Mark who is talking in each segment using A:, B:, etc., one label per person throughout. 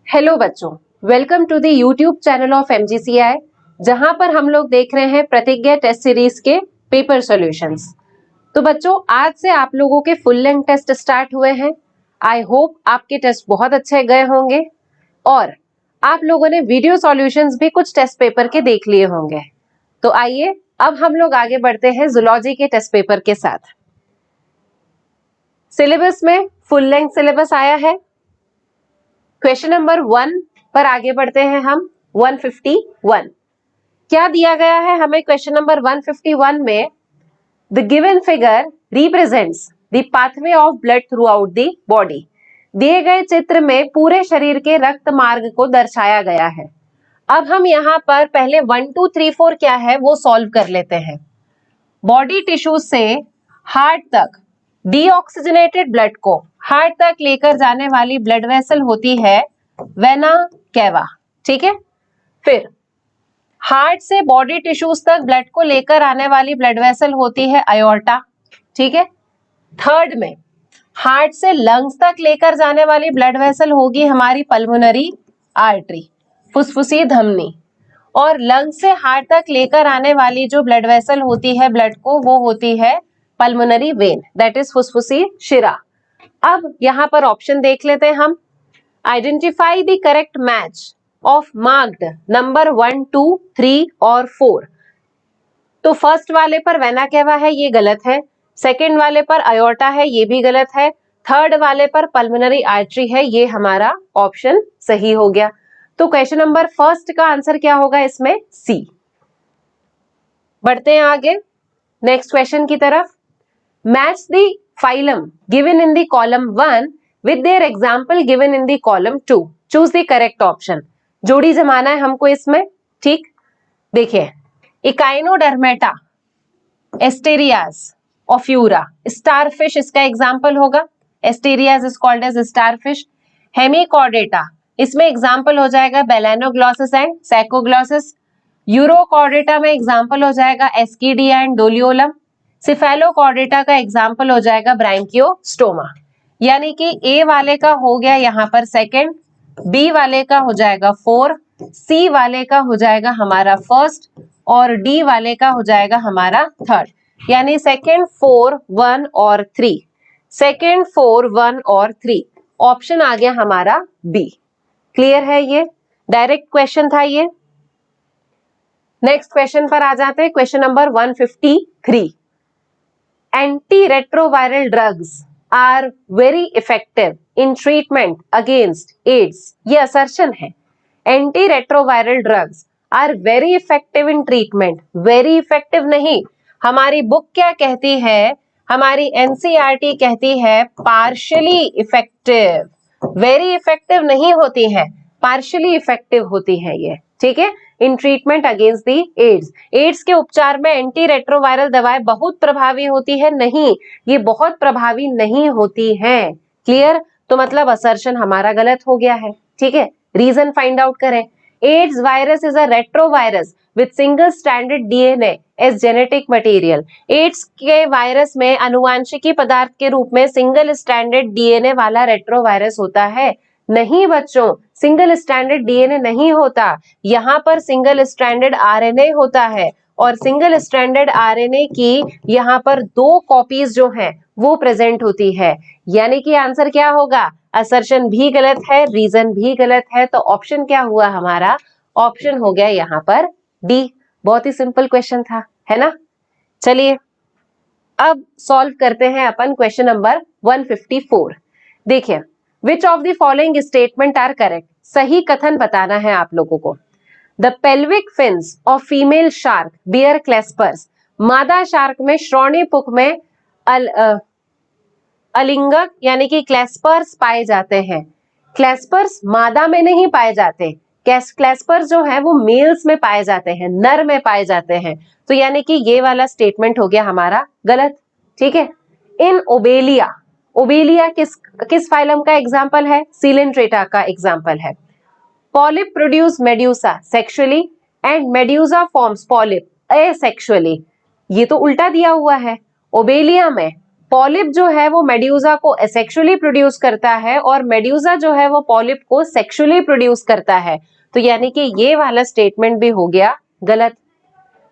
A: Hello बच्चों, welcome to the YouTube channel of MGCI, जहां पर हम लोग देख रहे हैं प्रतिज्ञा टेस्ट सीरीज के पेपर सॉल्यूशंस। तो बच्चों, आज से आप लोगों के फुल लेंथ टेस्ट स्टार्ट हुए हैं। आई होप आपके टेस्ट बहुत अच्छे गए होंगे और आप लोगों ने वीडियो सॉल्यूशंस भी कुछ टेस्ट पेपर के देख लिए होंगे। तो आइए अब हम लोग आगे बढ़ते हैं जूलॉजी के टेस्ट पेपर के साथ। सिलेबस में फुल लेंथ सिलेबस आया है। क्वेश्चन नंबर 1 पर आगे बढ़ते हैं हम। 151 क्या दिया गया है हमें क्वेश्चन नंबर 151 में? The given figure represents the pathway of blood through out the body. दिए गए चित्र में पूरे शरीर के रक्त मार्ग को दर्शाया गया है। अब हम यहाँ पर पहले 1 2 3 4 क्या है वो सॉल्व कर लेते हैं। बॉडी टिश्यू से हार्ट तक डीऑक्सीजनेटेड ब्लड को हार्ट तक लेकर जाने वाली ब्लड वेसल होती है वेना केवा। ठीक है, फिर हार्ट से बॉडी टिश्यूज तक ब्लड को लेकर आने वाली ब्लड वेसल होती है अयोर्टा। ठीक है, थर्ड में हार्ट से लंग्स तक लेकर जाने वाली ब्लड वेसल होगी हमारी पल्मोनरी आर्टरी, फुसफुसी धमनी। और लंग्स से हार्ट तक लेकर आने वाली जो ब्लड वेसल होती है ब्लड को, वो होती है पल्मोनरी वेन, दैट इज फुसफुसी शिरा। अब यहां पर ऑप्शन देख लेते हैं हम। Identify the correct match of marked number 1 2 3 और 4। तो फर्स्ट वाले पर वेना केवा है, ये गलत है। सेकंड वाले पर अयोर्टा है, ये भी गलत है। थर्ड वाले पर पल्मोनरी आर्टरी है, ये हमारा ऑप्शन सही हो गया। तो क्वेश्चन नंबर फर्स्ट का आंसर क्या होगा इसमें? सी। बढ़ते हैं आगे नेक्स्ट क्वेश्चन की तरफ। Match the phylum given in the column 1 with their example given in the column 2. Choose the correct option. जोड़ी जमाना है हमको इसमें। ठीक, देखिए, इकाइनोडर्मेटा, एस्टेरियास, ऑफ्यूरा, स्टारफिश इसका एग्जाम्पल होगा। Asterias is called as starfish. Hemichordata, इसमें एग्जाम्पल हो जाएगा बेलेनोग्लॉसिस एंड सैकोग्लॉसिस। यूरोकॉर्डेटा में एग्जाम्पल हो जाएगा एस्कीडिया एंड डोलियोलम। सिफेलोकॉर्डेटा का एग्जाम्पल हो जाएगा ब्रांकियोस्टोमा। यानी कि ए वाले का हो गया यहाँ पर सेकंड, बी वाले का हो जाएगा 4, सी वाले का हो जाएगा हमारा फर्स्ट और डी वाले का हो जाएगा हमारा थर्ड। यानी सेकंड 4 1 और 3, सेकंड 4 1 और 3, ऑप्शन आ गया हमारा बी। क्लियर है? ये डायरेक्ट क्वेश्चन था ये। नेक्स्ट क्वेश्चन पर आ जाते हैं। Question number 153। Anti retroviral drugs are very effective in treatment against AIDS. ये असर्शन है। Anti retroviral drugs are very effective in treatment. Very effective नहीं, हमारी बुक क्या कहती है, हमारी एनसीईआरटी कहती है पार्शियली इफेक्टिव। वेरी इफेक्टिव नहीं होती है, पार्शियली इफेक्टिव होती है ये। ठीक है, in treatment against the AIDS. AIDS के उपचार में एंटी रेट्रोवायरल दवाएं बहुत प्रभावी होती है? नहीं, ये बहुत प्रभावी नहीं होती हैं। क्लियर? तो मतलब असर्शन हमारा गलत हो गया है। ठीक है, रीजन फाइंड आउट करें। AIDS virus is a retrovirus with single stranded DNA as genetic material. AIDS के वायरस में अनुवांशिकी पदार्थ के रूप में सिंगल स्ट्रैंडेड डीएनए वाला रेट्रोवायरस होता है? नहीं बच्चों, सिंगल स्ट्रैंडेड डीएनए नहीं होता, यहाँ पर सिंगल स्ट्रैंडेड आरएनए होता है। और सिंगल स्ट्रैंडेड आरएनए की यहाँ पर 2 कॉपीज जो हैं वो प्रेजेंट होती है। यानी कि आंसर क्या होगा? असर्शन भी गलत है, रीजन भी गलत है। तो ऑप्शन क्या हुआ हमारा? ऑप्शन हो गया यहाँ पर डी। बहुत ही सिंपल क्वेश्चन था, है ना? चलिए अब सॉल्व करते हैं अपन क्वेश्चन नंबर 154। देखिए, which of the following statement are correct? सही कथन बताना है आप लोगों को। The pelvic fins of female shark bear claspers. मादा शार्क में श्रोणिपुक में अलिंगक यानी कि क्लेस्पर्स पाए जाते हैं। क्लेस्पर्स मादा में नहीं पाए जाते, क्लेस्पर्स जो है वो मेल्स में पाए जाते हैं, नर में पाए जाते हैं। तो यानी कि ये वाला स्टेटमेंट हो गया हमारा गलत। ठीक है, इन ओबेलिया, ओबेलिया किस फाइलम का एग्जाम्पल है? सीलेंट्रेटा का एग्जाम्पल है। Polyp produce medusa sexually and medusa forms polyp asexually. ये तो उल्टा दिया हुआ है। ओबेलिया में पॉलिप जो है वो मेड्यूसा को एसेक्सुअली प्रोड्यूस करता है और मेड्यूसा जो है वो पॉलिप को सेक्सुअली प्रोड्यूस करता है। तो यानी कि ये वाला स्टेटमेंट भी हो गया गलत।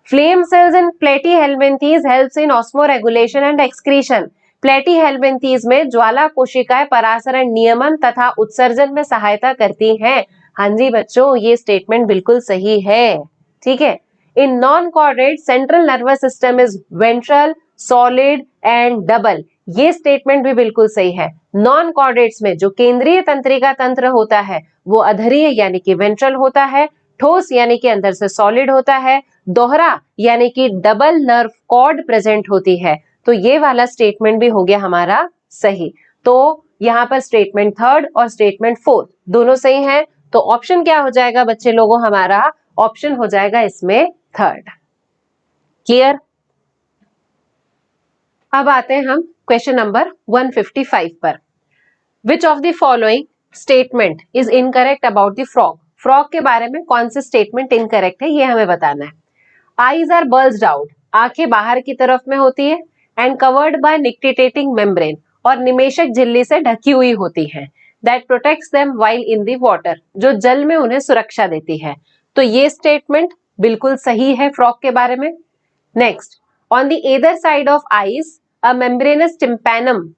A: Flame cells in Platyhelminthes helps in osmoregulation and excretion. Platyhelminthes में ज्वाला कोशिकाएं परासरण नियमन तथा उत्सर्जन में सहायता करती हैं। हाँ जी बच्चों, ये स्टेटमेंट बिल्कुल सही है। ठीक है। In non chordate central nervous system is ventral, solid and double. ये स्टेटमेंट भी बिल्कुल सही है। नॉन कॉर्डेट्स में जो केंद्रीय तंत्रिका तंत्र होता है वो अधरीय यानी कि वेंट्रल होता है, ठोस यानी कि अंदर से सॉलिड होता है, दोहरा यानी कि डबल नर्व कॉर्ड प्रेजेंट होती है। तो ये वाला स्टेटमेंट भी हो गया हमारा सही। तो यहाँ पर स्टेटमेंट थर्ड और स्टेटमेंट फोर्थ दोनों सही हैं। तो ऑप्शन क्या हो जाएगा बच्चे लोगों, हमारा ऑप्शन हो जाएगा इसमें थर्ड। क्लियर। अब आते हैं हम क्वेश्चन नंबर 155 पर। विच of the following statement is incorrect about the frog. Frog के बारे में कौन से स्टेटमेंट इनकरेक्ट है ये हमें बताना है। आईज आर बल्ज्ड आउट, आंखें बाहर की तरफ में होती है, and covered by nictitating membrane, और निमेशक झिल्ली से ढकी हुई होती हैं, that protects them while in the water, जो जल में उन्हें सुरक्षा देती है। तो ये स्टेटमेंट बिल्कुल सही है फ्रॉग के बारे में। Next, on the either side of eyes a membranes tympanum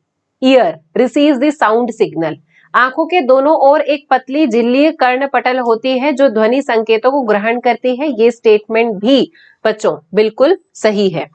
A: year receives the sound signal. आंखों के दोनों ओर एक पतली झिल्ली कर्णपटल होती है जो ध्वनि संकेतों को ग्रहण करती है। ये स्टेटमेंट भी बच्चों बिल्कुल सही है।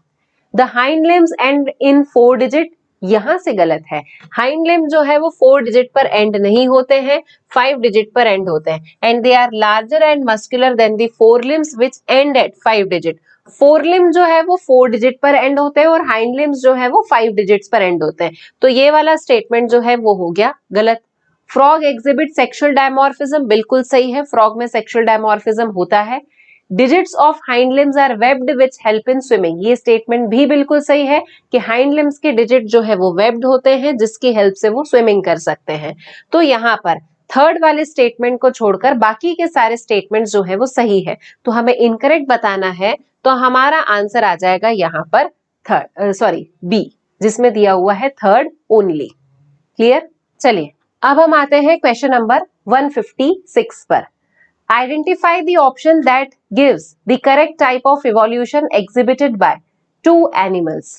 A: The hind limbs and in 4 digit, यहां से गलत है। हाइंड लिम्ब जो है वो 4 डिजिट पर एंड नहीं होते हैं, 5 डिजिट पर एंड होते हैं। And they are larger and muscular than the fore limbs which end at 5 digit. Fore limb जो है वो 4 डिजिट पर एंड होते हैं और हाइंड लिम्स जो है वो 5 डिजिट्स पर एंड होते हैं। तो ये वाला स्टेटमेंट जो है वो हो गया गलत। फ्रॉग एग्जिबिट सेक्सुअल डायमॉर्फिज्म, बिल्कुल सही है, फ्रॉग में सेक्सुअल डायमॉर्फिज्म होता है। Digits of hind limbs are webbed which help in swimming, ये स्टेटमेंट भी बिल्कुल सही है कि हाइंड लिम्स के डिजिट जो है वो वेब्ड होते हैं जिसकी हेल्प से वो स्विमिंग कर सकते हैं। तो यहाँ पर थर्ड वाले स्टेटमेंट को छोड़कर बाकी के सारे स्टेटमेंट जो है वो सही है। तो हमें इनकरेक्ट बताना है, तो हमारा आंसर आ जाएगा यहाँ पर थर्ड, सॉरी बी, जिसमें दिया हुआ है थर्ड ओनली। क्लियर। चलिए अब हम आते हैं क्वेश्चन नंबर 156 पर। Identify the option that gives the correct type of evolution exhibited by 2 animals.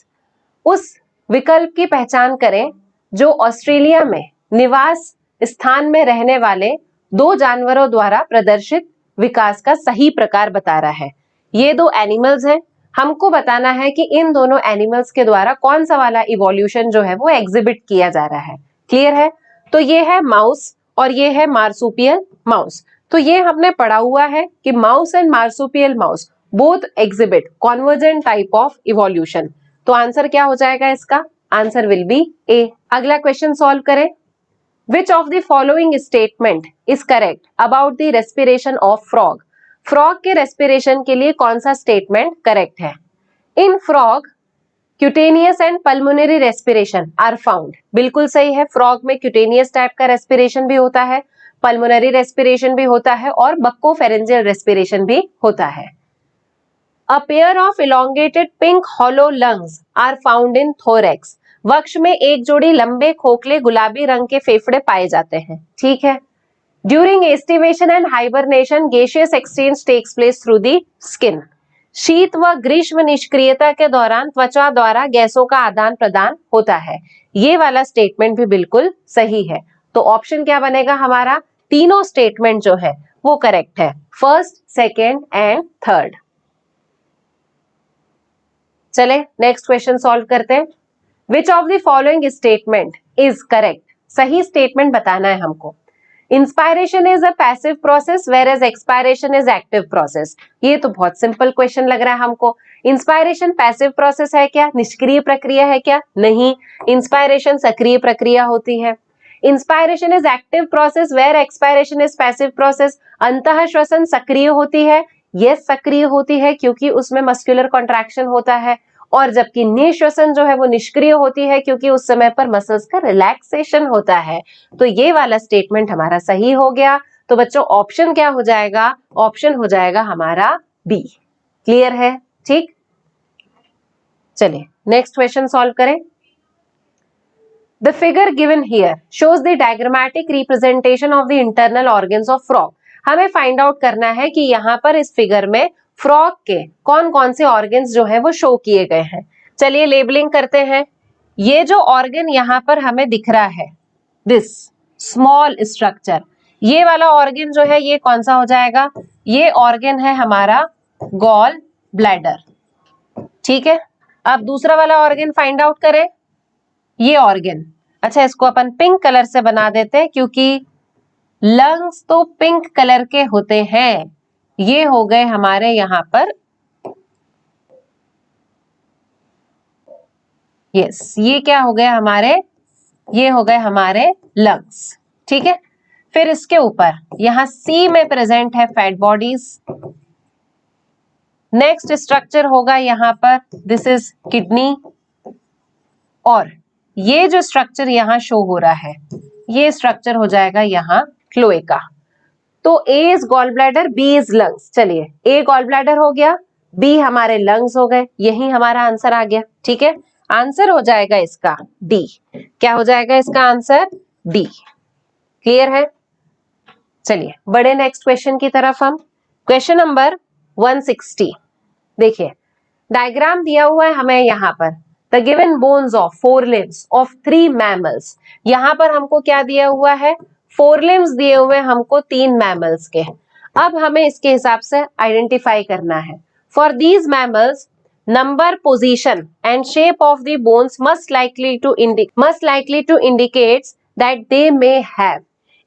A: उस विकल्प की पहचान करें जो ऑस्ट्रेलिया में निवास स्थान में रहने वाले 2 जानवरों द्वारा प्रदर्शित विकास का सही प्रकार बता रहा है। ये 2 एनिमल्स हैं, हमको बताना है कि इन दोनों एनिमल्स के द्वारा कौन सा वाला इवोल्यूशन जो है वो एग्जिबिट किया जा रहा है। क्लियर है। तो ये है माउस और ये है मार्सुपियल माउस। तो ये हमने पढ़ा हुआ है कि mouse and marsupial mouse both exhibit convergent type of evolution. तो आंसर क्या हो जाएगा इसका, आंसर विल बी ए। अगला क्वेश्चन सॉल्व करें। Which of the following statement is correct about the respiration of frog. Frog के रेस्पिरेशन के लिए कौन सा स्टेटमेंट करेक्ट है। In frog cutaneous and pulmonary respiration are found, बिल्कुल सही है। फ्रॉग में क्यूटेनियस टाइप का रेस्पिरेशन भी होता है, पल्मोनरी रेस्पिरेशन भी होता है और बक्कोफेरेंजियल रेस्पिरेशन भी होता है। A pair of elongated pink hollow lungs are found in thorax. वक्ष में एक जोड़ी लंबे खोखले गुलाबी रंग के फेफड़े पाए जाते हैं। ठीक है। During estivation and hibernation, gaseous exchange takes place through the skin. शीत व ग्रीष्म निष्क्रियता के दौरान त्वचा द्वारा गैसों का आदान प्रदान होता है। ये वाला स्टेटमेंट भी बिल्कुल सही है। तो ऑप्शन क्या बनेगा हमारा, तीनों स्टेटमेंट जो है वो करेक्ट है, फर्स्ट, सेकेंड एंड थर्ड। चले नेक्स्ट क्वेश्चन सॉल्व करते हैं। Which of the following statement is correct, सही स्टेटमेंट बताना है हमको। Inspiration is a passive process whereas expiration is active process. ये तो बहुत सिंपल क्वेश्चन लग रहा है हमको। इंस्पायरेशन पैसिव प्रोसेस है क्या, निष्क्रिय प्रक्रिया है क्या, नहीं, इंस्पायरेशन सक्रिय प्रक्रिया होती है। Inspiration is active process where expiration is passive process. अंतः श्वसन सक्रिय होती है, यस सक्रिय होती है क्योंकि उसमें मस्कुलर कॉन्ट्रैक्शन होता है, और जबकि निश्वसन जो है वो निष्क्रिय होती है क्योंकि उस समय पर मसल्स का रिलैक्सेशन होता है। तो ये वाला स्टेटमेंट हमारा सही हो गया। तो बच्चों ऑप्शन क्या हो जाएगा, ऑप्शन हो जाएगा हमारा बी। क्लियर है। ठीक, चलिए नेक्स्ट क्वेश्चन सॉल्व करें। The figure given here shows the diagrammatic representation of the internal organs of frog. हमें फाइंड आउट करना है कि यहाँ पर इस फिगर में फ्रॉग के कौन कौन से ऑर्गन्स जो है वो शो किए गए हैं. चलिए लेबलिंग करते हैं. ये जो ऑर्गन यहाँ पर हमें दिख रहा है, दिस स्मॉल स्ट्रक्चर, ये वाला ऑर्गन जो है ये कौन सा हो जाएगा? ये ऑर्गन है हमारा गॉल ब्लैडर. ठीक है, अब दूसरा वाला ऑर्गन फाइंड आउट करें. ये ऑर्गन, अच्छा इसको अपन पिंक कलर से बना देते हैं क्योंकि लंग्स तो पिंक कलर के होते हैं. ये हो गए हमारे यहाँ पर, यस ये क्या हो गया हमारे, ये हो गए हमारे लंग्स. ठीक है, फिर इसके ऊपर यहाँ सी में प्रेजेंट है फैट बॉडीज. नेक्स्ट स्ट्रक्चर होगा यहाँ पर, दिस इज किडनी. और ये जो स्ट्रक्चर यहाँ शो हो रहा है, ये स्ट्रक्चर हो जाएगा यहाँ क्लोएका. तो A is gall bladder, B is lungs. चलिए ए गॉल ब्लैडर हो गया, बी हमारे लंग्स हो गए, यही हमारा आंसर आ गया. ठीक है, आंसर हो जाएगा इसका डी. क्या हो जाएगा इसका आंसर? डी. क्लियर है? चलिए बड़े नेक्स्ट क्वेश्चन की तरफ हम. Question number 160. देखिए डायग्राम दिया हुआ है हमें यहाँ पर. The given bones of four limbs of 3 mammals. यहाँ पर हमको क्या दिया हुआ है? 4 लिम्स दिए हुए हमको 3 मैमल्स के. अब हमें इसके हिसाब से आइडेंटिफाई करना है. For these mammals number, position and shape of the bones must likely to indicates that they may have.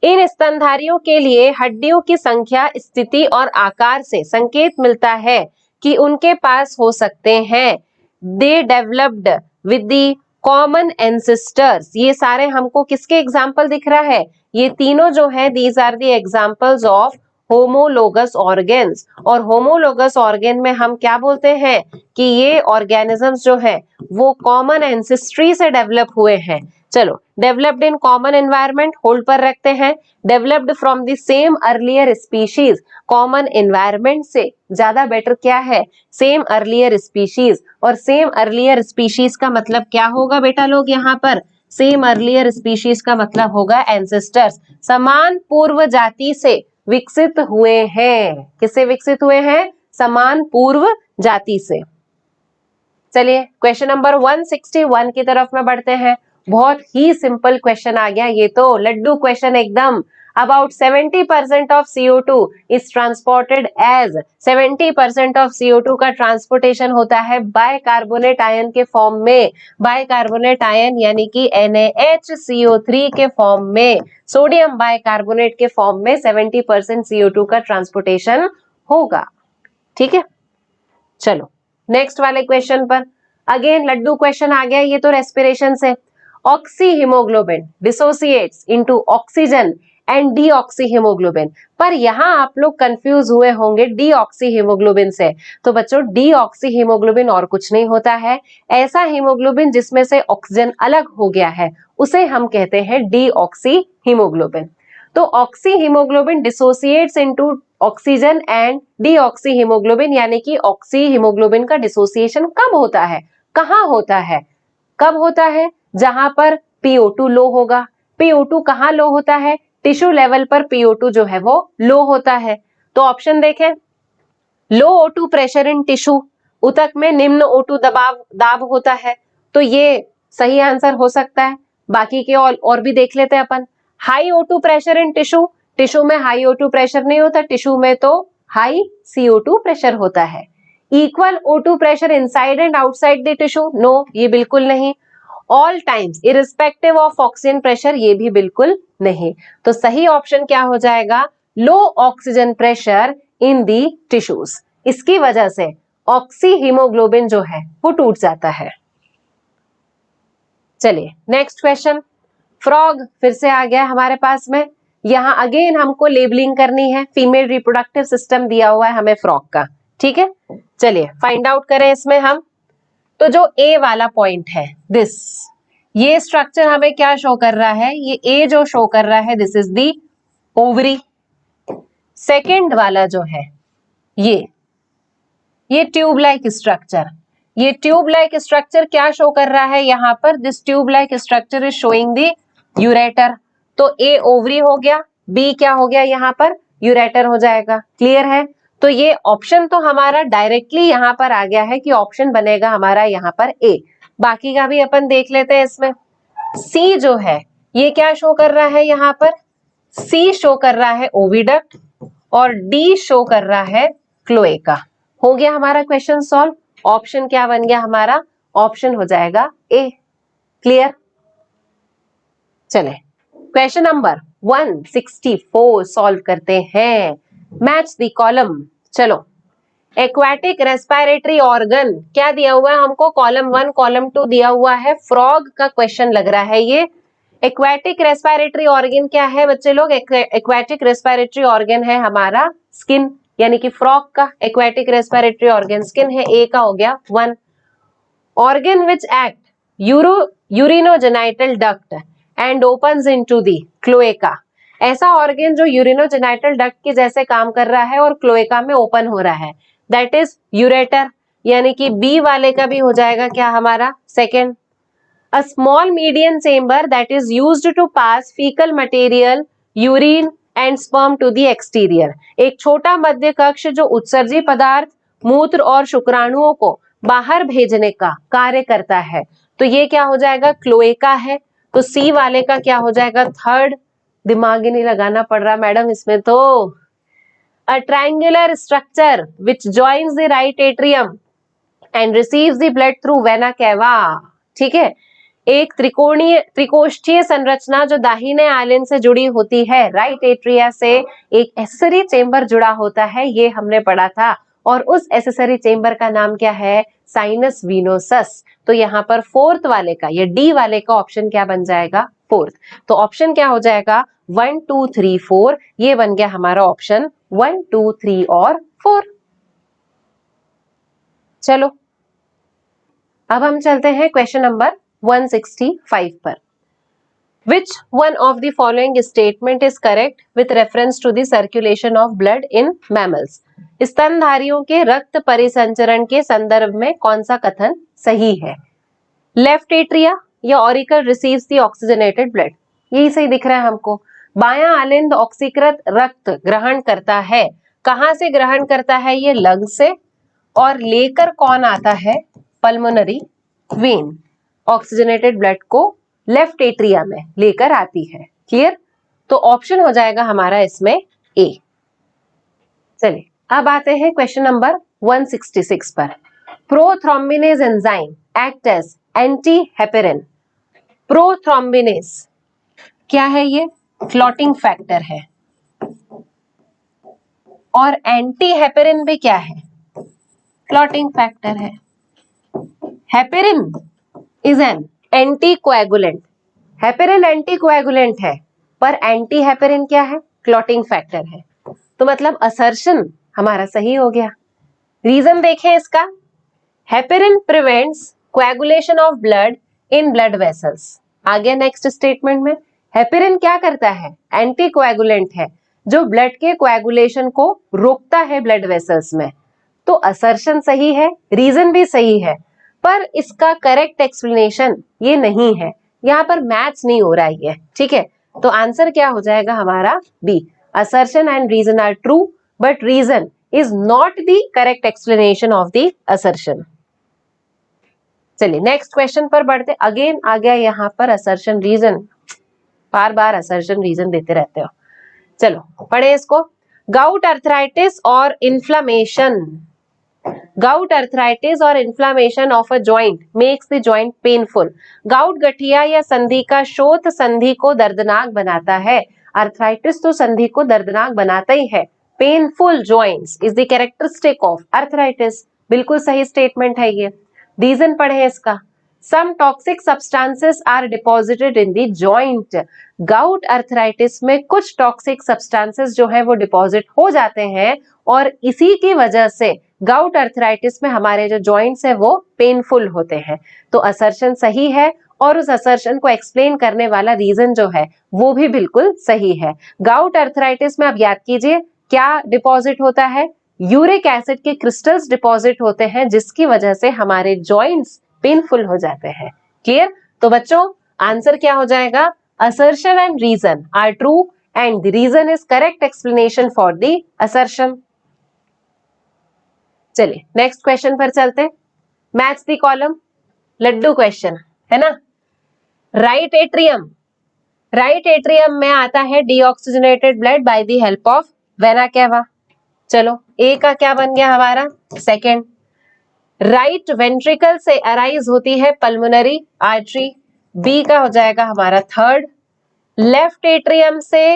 A: इन स्तनधारियों के लिए हड्डियों की संख्या, स्थिति और आकार से संकेत मिलता है कि उनके पास हो सकते हैं. They developed with the common ancestors. ये सारे हमको किसके एग्जाम्पल दिख रहा है? ये तीनों जो है these are the examples of homologous organs. और होमोलोगस ऑर्गेन में हम क्या बोलते हैं कि ये ऑर्गेनिजम्स जो है वो कॉमन एंसेस्ट्री से डेवलप हुए हैं. चलो, developed in common environment hold पर रखते हैं. Developed from the same earlier species. Common environment से ज्यादा बेटर क्या है? Same earlier species. और सेम अर्लियर स्पीशीज का मतलब क्या होगा बेटा लोग यहाँ पर? सेम अर्लियर स्पीशीज का मतलब होगा एंसेस्टर्स. समान पूर्व जाति से विकसित हुए हैं. किससे विकसित हुए हैं? समान पूर्व जाति से. चलिए क्वेश्चन नंबर 161 की तरफ में बढ़ते हैं. बहुत ही सिंपल क्वेश्चन आ गया ये तो, लड्डू क्वेश्चन एकदम. About 70% of CO2 is transported as 70% of CO2 का ट्रांसपोर्टेशन होता है बाइकार्बोनेट आयन के फॉर्म में. बाइकार्बोनेट आयन यानी कि NaHCO3 के फॉर्म में, सोडियम बाइकार्बोनेट के फॉर्म में 70% CO2 का ट्रांसपोर्टेशन होगा. ठीक है, चलो नेक्स्ट वाले क्वेश्चन पर. अगेन लड्डू क्वेश्चन आ गया ये तो रेस्पिरेशन से. Oxy haemoglobin dissociates into oxygen and deoxy haemoglobin. पर यहाँ आप लोग कंफ्यूज हुए होंगे डीऑक्सी हीमोग्लोबिन से. तो बच्चों डीऑक्सी हीमोग्लोबिन और कुछ नहीं होता है. ऐसा हीमोग्लोबिन जिसमें से ऑक्सीजन अलग हो गया है उसे हम कहते हैं डीऑक्सी हीमोग्लोबिन. तो oxy haemoglobin dissociates into oxygen and deoxy haemoglobin, यानी कि ऑक्सी हीमोग्लोबिन का डिसोसिएशन कब होता है? कहाँ होता है? कब होता है? जहां पर PO2 लो होगा. PO2 कहाँ लो होता है? टिश्यू लेवल पर PO2 जो है वो लो होता है. तो ऑप्शन देखें, लो O2 प्रेशर इन टिश्यू, ऊतक में निम्न O2 दाब होता है. तो ये सही आंसर हो सकता है. बाकी के और भी देख लेते हैं अपन. High O2 pressure in tissue, tissue में हाई O2 प्रेशर नहीं होता, टिश्यू में तो हाई CO2 प्रेशर होता है. Equal O2 pressure inside and outside the tissue, no ये बिल्कुल नहीं. All times irrespective of oxygen pressure, ये भी बिल्कुल नहीं. तो सही ऑप्शन क्या हो जाएगा? Low oxygen pressure in the tissues. इसकी वजह से ऑक्सी हीमोग्लोबिन जो है वो टूट जाता है. चलिए नेक्स्ट क्वेश्चन. फ्रॉग फिर से आ गया हमारे पास में. यहाँ अगेन हमको लेबलिंग करनी है. फीमेल रिप्रोडक्टिव सिस्टम दिया हुआ है हमें फ्रॉग का. ठीक है, चलिए फाइंड आउट करें इसमें हम. तो जो ए वाला पॉइंट है दिस, ये स्ट्रक्चर हमें क्या शो कर रहा है? ये ए जो शो कर रहा है this is the ovary. Second वाला जो है ये ट्यूब लाइक स्ट्रक्चर, ये ट्यूब लाइक स्ट्रक्चर क्या शो कर रहा है यहाँ पर? This tube like structure is showing the ureter. तो ए ओवरी हो गया, बी क्या हो गया यहाँ पर? यूरेटर हो जाएगा। क्लियर है? तो ये ऑप्शन तो हमारा डायरेक्टली यहाँ पर आ गया है कि ऑप्शन बनेगा हमारा यहाँ पर ए। बाकी का भी अपन देख लेते हैं इसमें। सी जो है ये क्या शो कर रहा है यहाँ पर? सी शो कर रहा है ओविडक्ट और डी शो कर रहा है क्लोएका। हो गया हमारा क्वेश्चन सॉल्व। ऑप्शन क्या बन गया हमारा? ऑप्शन हो जाएगा ए। क्लियर? चले क्वेश्चन नंबर 164 सॉल्व करते हैं। Match the column. चलो, एक्वाटिक रेस्पिरेटरी ऑर्गन क्या दिया हुआ है हमको? कॉलम 1 कॉलम 2 दिया हुआ है। फ्रॉग का क्वेश्चन लग रहा है ये। एक्वाटिक रेस्पिरेटरी ऑर्गन क्या है बच्चे लोग? एक्वाटिक रेस्पिरेटरी ऑर्गन है हमारा स्किन, यानी कि फ्रॉग का एक्वाटिक रेस्पिरेटरी ऑर्गन स्किन है। ए का हो गया 1। Organ which act urinogenital duct and opens into the cloaca. ऐसा ऑर्गन जो यूरिनोजेनाइटल डक्ट के जैसे काम कर रहा है और क्लोएका में ओपन हो रहा है, दैट इज यूरेटर, यानी कि बी वाले का भी हो जाएगा क्या हमारा? Second. A small medium chamber that is used to pass faecal material, urine and sperm to the exterior. एक छोटा मध्य कक्ष जो उत्सर्जी पदार्थ, मूत्र और शुक्राणुओं को बाहर भेजने का कार्य करता है। तो ये क्या हो जाएगा? क्लोएका है। तो सी वाले का क्या हो जाएगा? थर्ड। दिमाग ही नहीं लगाना पड़ रहा मैडम इसमें तो। A triangular structure which joins the right atrium and receives the blood through vena cava. ठीक है, एक त्रिकोष्ठीय संरचना जो दाहिने आलिन से जुड़ी होती है, राइट एट्रिया से एक एक्सेसरी चेंबर जुड़ा होता है, ये हमने पढ़ा था। और उस एक्सेसरी चेंबर का नाम क्या है? Sinus venosus. तो यहाँ पर फोर्थ वाले का, ये डी वाले का ऑप्शन क्या बन जाएगा? फोर्थ। तो ऑप्शन क्या हो जाएगा? 1 2 3 4। ये बन गया हमारा ऑप्शन 1 2 3 और 4। चलो अब हम चलते हैं क्वेश्चन नंबर 165 पर। Which one of the following statement is correct with reference to the circulation of blood in mammals? स्तनधारियों के रक्त परिसंचरण के संदर्भ में कौन सा कथन सही है? लेफ्ट एट्रिया या auricle receives the oxygenated blood, यही सही दिख रहा है हमको। बायां आलिंद ऑक्सीकृत रक्त ग्रहण करता है। कहां से ग्रहण करता है? ये लंग से। और लेकर कौन आता है? पल्मोनरी वेन ऑक्सीजनेटेड ब्लड को लेफ्ट एट्रिया में लेकर आती है। क्लियर? तो ऑप्शन हो जाएगा हमारा इसमें ए। चलिए अब आते हैं क्वेश्चन नंबर 166 पर। Prothrombinase enzyme act as anti heparin. Prothrombinase क्या है? ये क्लॉटिंग फैक्टर है। और एंटी हेपेरिन भी क्या है? क्लॉटिंग फैक्टर है। Heparin is an anticoagulant. Heparin anticoagulant है, पर एंटी हेपेरिन क्या है? क्लॉटिंग फैक्टर है। तो मतलब असर्शन हमारा सही हो गया। रीजन देखें इसका। Heparin prevents coagulation of blood in blood vessels. आगे नेक्स्ट स्टेटमेंट में हेपेरिन क्या करता है? एंटीकोएगुलेंट है, जो ब्लड के कोएगुलेशन को रोकता है ब्लड वेसल्स में। तो असर्शन सही है, रीजन भी सही है, पर इसका करेक्ट एक्सप्लेनेशन ये नहीं है। यहाँ पर मैच नहीं हो रहा है ये। ठीक है, तो आंसर क्या हो जाएगा हमारा? B. Assertion and reason are true but reason is not the correct explanation of the assertion. चलिए नेक्स्ट क्वेश्चन पर बढ़ते। अगेन आ गया यहाँ पर असर्शन रीजन, बार बार असर्शन रीजन देते रहते हो। चलो पढ़े इसको। गाउट अर्थराइटिस और इन्फ्लामेशन। गाउट अर्थराइटिस और inflammation of a joint makes the joint painful. Gout गठिया या संधि का शोथ संधि को दर्दनाक बनाता है। अर्थराइटिस तो संधि को दर्दनाक बनाता ही है। Painful joints is the characteristic of arthritis. बिल्कुल सही स्टेटमेंट है ये। रीजन पढ़े इसका। Some toxic substances are deposited in the joint. Gout arthritis में कुछ टॉक्सिक सब्सटेंसेस जो है वो डिपॉजिट हो जाते हैं और इसी की वजह से गाउट अर्थराइटिस में हमारे जो जॉइंट्स है वो पेनफुल होते हैं। तो असर्शन सही है और उस असर्शन को एक्सप्लेन करने वाला रीजन जो है वो भी बिल्कुल सही है। गाउट अर्थराइटिस में आप याद कीजिए क्या डिपॉजिट होता है? यूरिक एसिड के क्रिस्टल्स डिपॉजिट होते हैं, जिसकी वजह से हमारे जॉइंट्स पेनफुल हो जाते हैं। क्लियर? तो बच्चों आंसर क्या हो जाएगा? Assertion and reason are true and the reason is correct explanation for the assertion. चलिए नेक्स्ट क्वेश्चन पर चलते। मैच द कॉलम, लड्डू क्वेश्चन है ना। राइट एट्रियम, राइट एट्रियम में आता है deoxygenated blood by the help of vena cava. चलो ए का क्या बन गया हमारा? सेकेंड। राइट वेंट्रिकल से अराइज होती है पल्मोनरी आर्टरी, बी का हो जाएगा हमारा थर्ड। लेफ्ट एट्रियम से,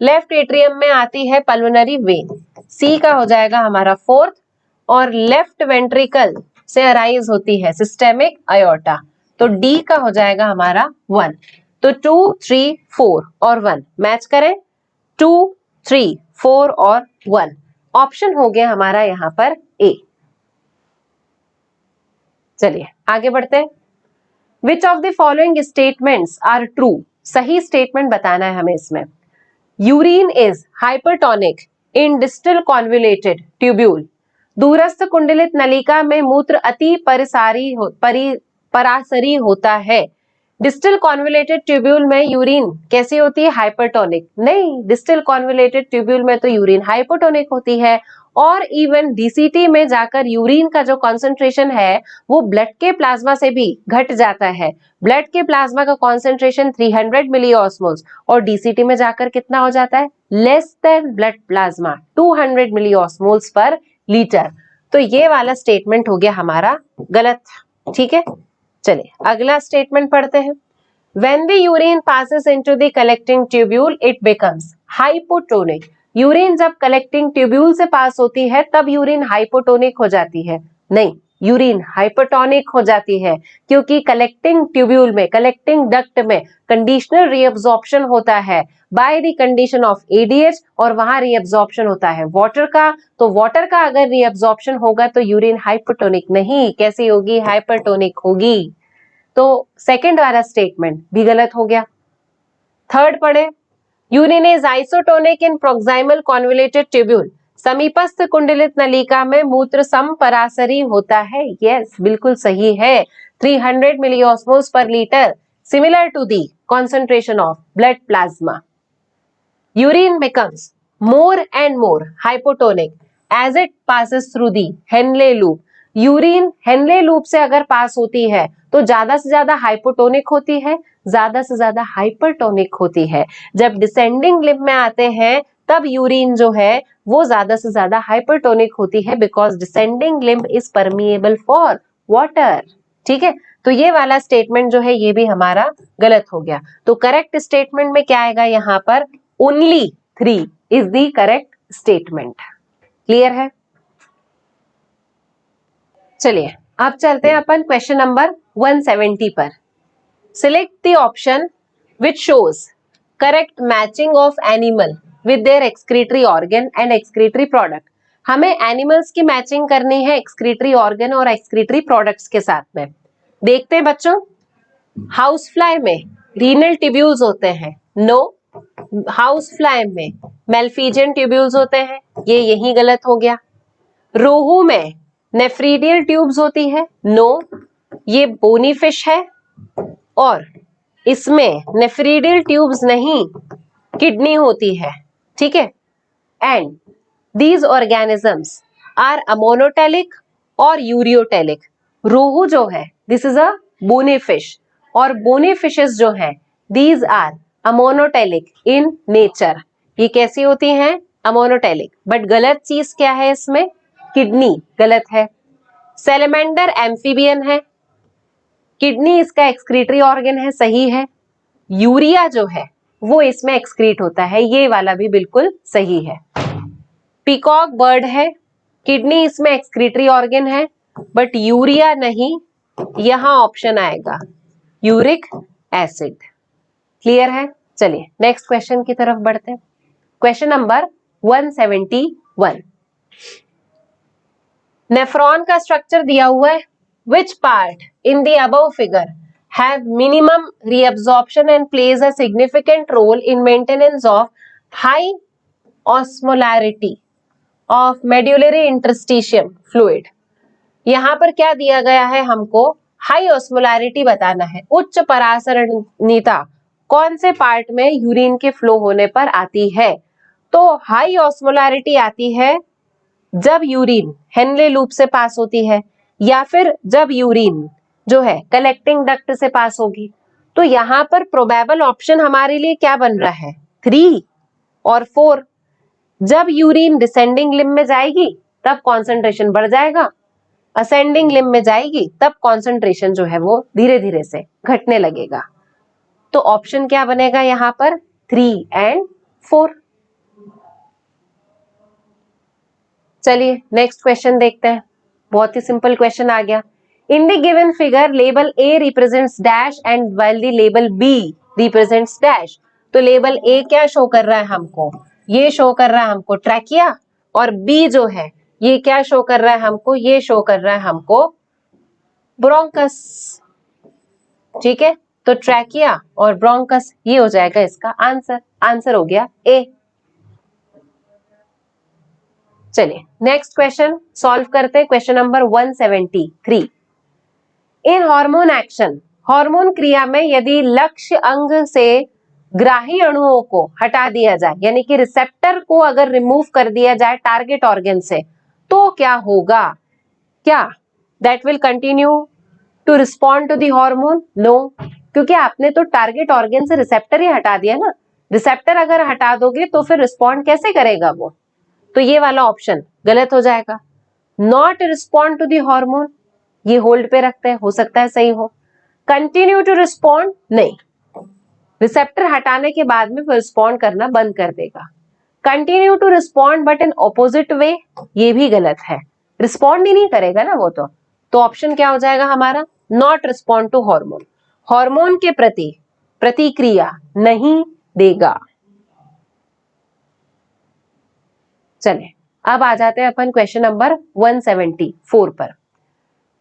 A: लेफ्ट एट्रियम में आती है पल्मोनरी वेन, सी का हो जाएगा हमारा फोर्थ। और लेफ्ट वेंट्रिकल से अराइज होती है सिस्टेमिक अयोर्टा, तो डी का हो जाएगा हमारा 1। तो 2, 3, 4 और 1 मैच करें, 2, 3, 4 और 1 ऑप्शन हो गया हमारा यहां पर ए। चलिए आगे बढ़ते हैं। Which of the following statements are true? सही स्टेटमेंट बताना है हमें इसमें। Urine is hypertonic in distal convoluted tubule, दूरस्थ कुंडलित नलिका में मूत्र अति परासरी होता है। डिस्टल कॉन्वुलेटेड ट्यूब्यूल में यूरिन कैसी होती है? हाइपरटोनिक। नहीं, डिस्टल कॉन्वुलेटेड ट्यूब्यूल में तो यूरिन हाइपोटोनिक होती है। और इवन डीसीटी में जाकर यूरिन का जो कॉन्सेंट्रेशन है वो ब्लड के प्लाज्मा से भी घट जाता है। ब्लड के प्लाज्मा का कॉन्सेंट्रेशन 300 मिलीऑस्मोल्स और डीसीटी में जाकर कितना हो जाता है? Less than blood plasma 200 मिलीऑस्मोल्स per litre. तो ये वाला स्टेटमेंट हो गया हमारा गलत। ठीक है, चलिए अगला स्टेटमेंट पढ़ते हैं। When the urine passes into the collecting tubule, it becomes hypotonic. Urine जब कलेक्टिंग ट्यूब्यूल से पास होती है तब यूरिन हाइपोटोनिक हो जाती है? नहीं, यूरिन हाइपोटोनिक हो जाती है क्योंकि कलेक्टिंग ट्यूब्यूल में, कलेक्टिंग डक्ट में कंडीशनल रीअब्जॉर्प्शन होता है by the condition of ADH, और वहां रीअब्जॉर्प्शन होता है वाटर का। तो वाटर का अगर रीअब्जॉर्प्शन होगा तो यूरिन हाइपोटोनिक नहीं, कैसी होगी? हाइपरटोनिक होगी। तो सेकंड वाला स्टेटमेंट भी गलत हो गया। थर्ड पढ़े। Urine is isotonic in proximal convoluted tubule, समीपस्थ कुंडलित नलिका में मूत्र समपरासरी होता है। यस, बिल्कुल सही है। 300 milliosmoles per litre, similar to the concentration of blood plasma. Urine becomes more and more hypotonic as it passes through the Henle loop. Urine Henle loop से अगर पास होती है तो ज्यादा से ज्यादा हाइपोटोनिक होती है, ज्यादा से ज्यादा हाइपरटोनिक होती है। जब डिसेंडिंग लिम्फ में आते हैं तब यूरिन जो है वो ज्यादा से ज्यादा हाइपरटोनिक होती है, because descending lymph is permeable for water. ठीक है, तो ये वाला स्टेटमेंट जो है ये भी हमारा गलत हो गया। तो करेक्ट स्टेटमेंट में क्या आएगा यहाँ पर? Only 3 is the correct statement. Clear है? चलिए अब चलते हैं अपन क्वेश्चन नंबर 170 पर। Select the option which shows correct matching of animal with their excretory organ and excretory product. हमें एनिमल्स की मैचिंग करनी है एक्सक्रीटरी ऑर्गन और एक्सक्रीटरी प्रोडक्ट्स के साथ में। देखते हैं बच्चों, हाउस फ्लाई में रीनल ट्यूब्यूल्स होते हैं, नो। हाउस फ्लाई में मेल्फिजियन ट्यूब्यूल्स होते हैं, ये यही गलत हो गया। रोहू में नेफ्रीडियल ट्यूब्स होती है, नो, ये बोनी फिश है और इसमें नेफ्रीडियल ट्यूब्स नहीं, किडनी होती है। ठीक है, and these organisms are ammonotelic और यूरियोटेलिक। रोहू जो है this is a bony fish, और बोनी फिशेस जो है these are ammonotelic in nature. ये कैसी होती हैं? अमोनोटेलिक। बट गलत चीज क्या है इसमें? किडनी गलत है। सैलमेंडर एम्फीबियन है, किडनी इसका एक्सक्रीटरी ऑर्गन है, सही है। यूरिया जो है वो इसमें एक्सक्रीट होता है, ये वाला भी बिल्कुल सही है। पीकॉक बर्ड है, किडनी इसमें एक्सक्रीटरी ऑर्गन है बट यूरिया नहीं, यहां ऑप्शन आएगा यूरिक एसिड। क्लियर है? चलिए नेक्स्ट क्वेश्चन की तरफ बढ़ते हैं। Question number 171। नेफ्रॉन का स्ट्रक्चर दिया हुआ है। Which part in the above figure have minimum reabsorption and plays a significant role in maintenance of high osmolarity of medullary interstitium fluid. यहां पर क्या दिया गया है, हमको हाई ऑस्मोलैरिटी बताना है, उच्च परासरणीयता कौन से पार्ट में यूरिन के फ्लो होने पर आती है। तो हाई ऑस्मोलैरिटी आती है जब यूरिन हेनले लूप से पास होती है, या फिर जब यूरिन जो है कलेक्टिंग डक्ट से पास होगी। तो यहाँ पर प्रोबेबल ऑप्शन हमारे लिए क्या बन रहा है, 3 और 4। जब यूरिन डिसेंडिंग लिम्ब में जाएगी तब कॉन्सेंट्रेशन बढ़ जाएगा, असेंडिंग लिम्ब में जाएगी तब कॉन्सेंट्रेशन जो है वो धीरे धीरे से घटने लगेगा। तो ऑप्शन क्या बनेगा यहाँ पर, 3 एंड 4। चलिए नेक्स्ट क्वेश्चन देखते हैं, बहुत ही सिंपल क्वेश्चन आ गया। In the given figure label A represents dash and while the label B represents dash. तो लेबल ए क्या शो कर रहा है हमको, ये शो कर रहा है हमको ट्रैकिया, और बी जो है ये क्या शो कर रहा है हमको, ये शो कर रहा है हमको ब्रोंकस। ठीक है, तो ट्रैकिया और ब्रोंकस ये हो जाएगा इसका आंसर। आंसर हो गया ए। चलिए नेक्स्ट क्वेश्चन सॉल्व करते हैं, क्वेश्चन नंबर 173। इन हार्मोन एक्शन, हार्मोन क्रिया में यदि लक्ष्य अंग से ग्राही अणुओं को हटा दिया जाए, यानी कि रिसेप्टर को अगर रिमूव कर दिया जाए टारगेट ऑर्गन से, तो क्या होगा, क्या that will continue to respond to the hormone, no, क्योंकि आपने तो टारगेट ऑर्गन से रिसेप्टर ही हटा दिया ना। रिसेप्टर अगर हटा दोगे तो फिर रिस्पॉन्ड कैसे करेगा वो, तो ये वाला ऑप्शन गलत हो जाएगा। Not respond to the hormone, ये होल्ड पे रखते हैं, हो सकता है सही हो। कंटिन्यू टू रिस्पॉन्ड, नहीं, रिसेप्टर हटाने के बाद में फिर रिस्पॉन्ड करना बंद कर देगा। Continue to respond but in opposite way, ये भी गलत है, रिस्पॉन्ड ही नहीं करेगा ना वो तो ऑप्शन क्या हो जाएगा हमारा, not respond to hormone, hormone के प्रति प्रतिक्रिया नहीं देगा। चले अब आ जाते हैं अपन क्वेश्चन नंबर 174 पर।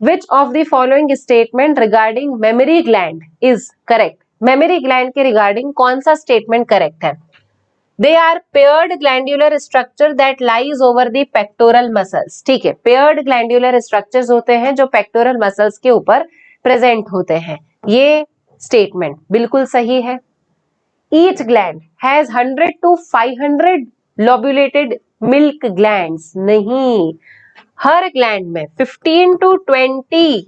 A: Which of the following statement regarding mammary gland is correct? Memory gland के रिगार्डिंग कौन सा स्टेटमेंट करेक्ट है? They are paired glandular structure that lies over the pectoral muscles. ठीक है, paired glandular structures होते हैं जो pectoral muscles के ऊपर प्रेजेंट होते हैं। ये स्टेटमेंट बिल्कुल सही है। Each gland has 100 to 500 lobulated milk glands. नहीं, हर ग्लैंड में 15 to 20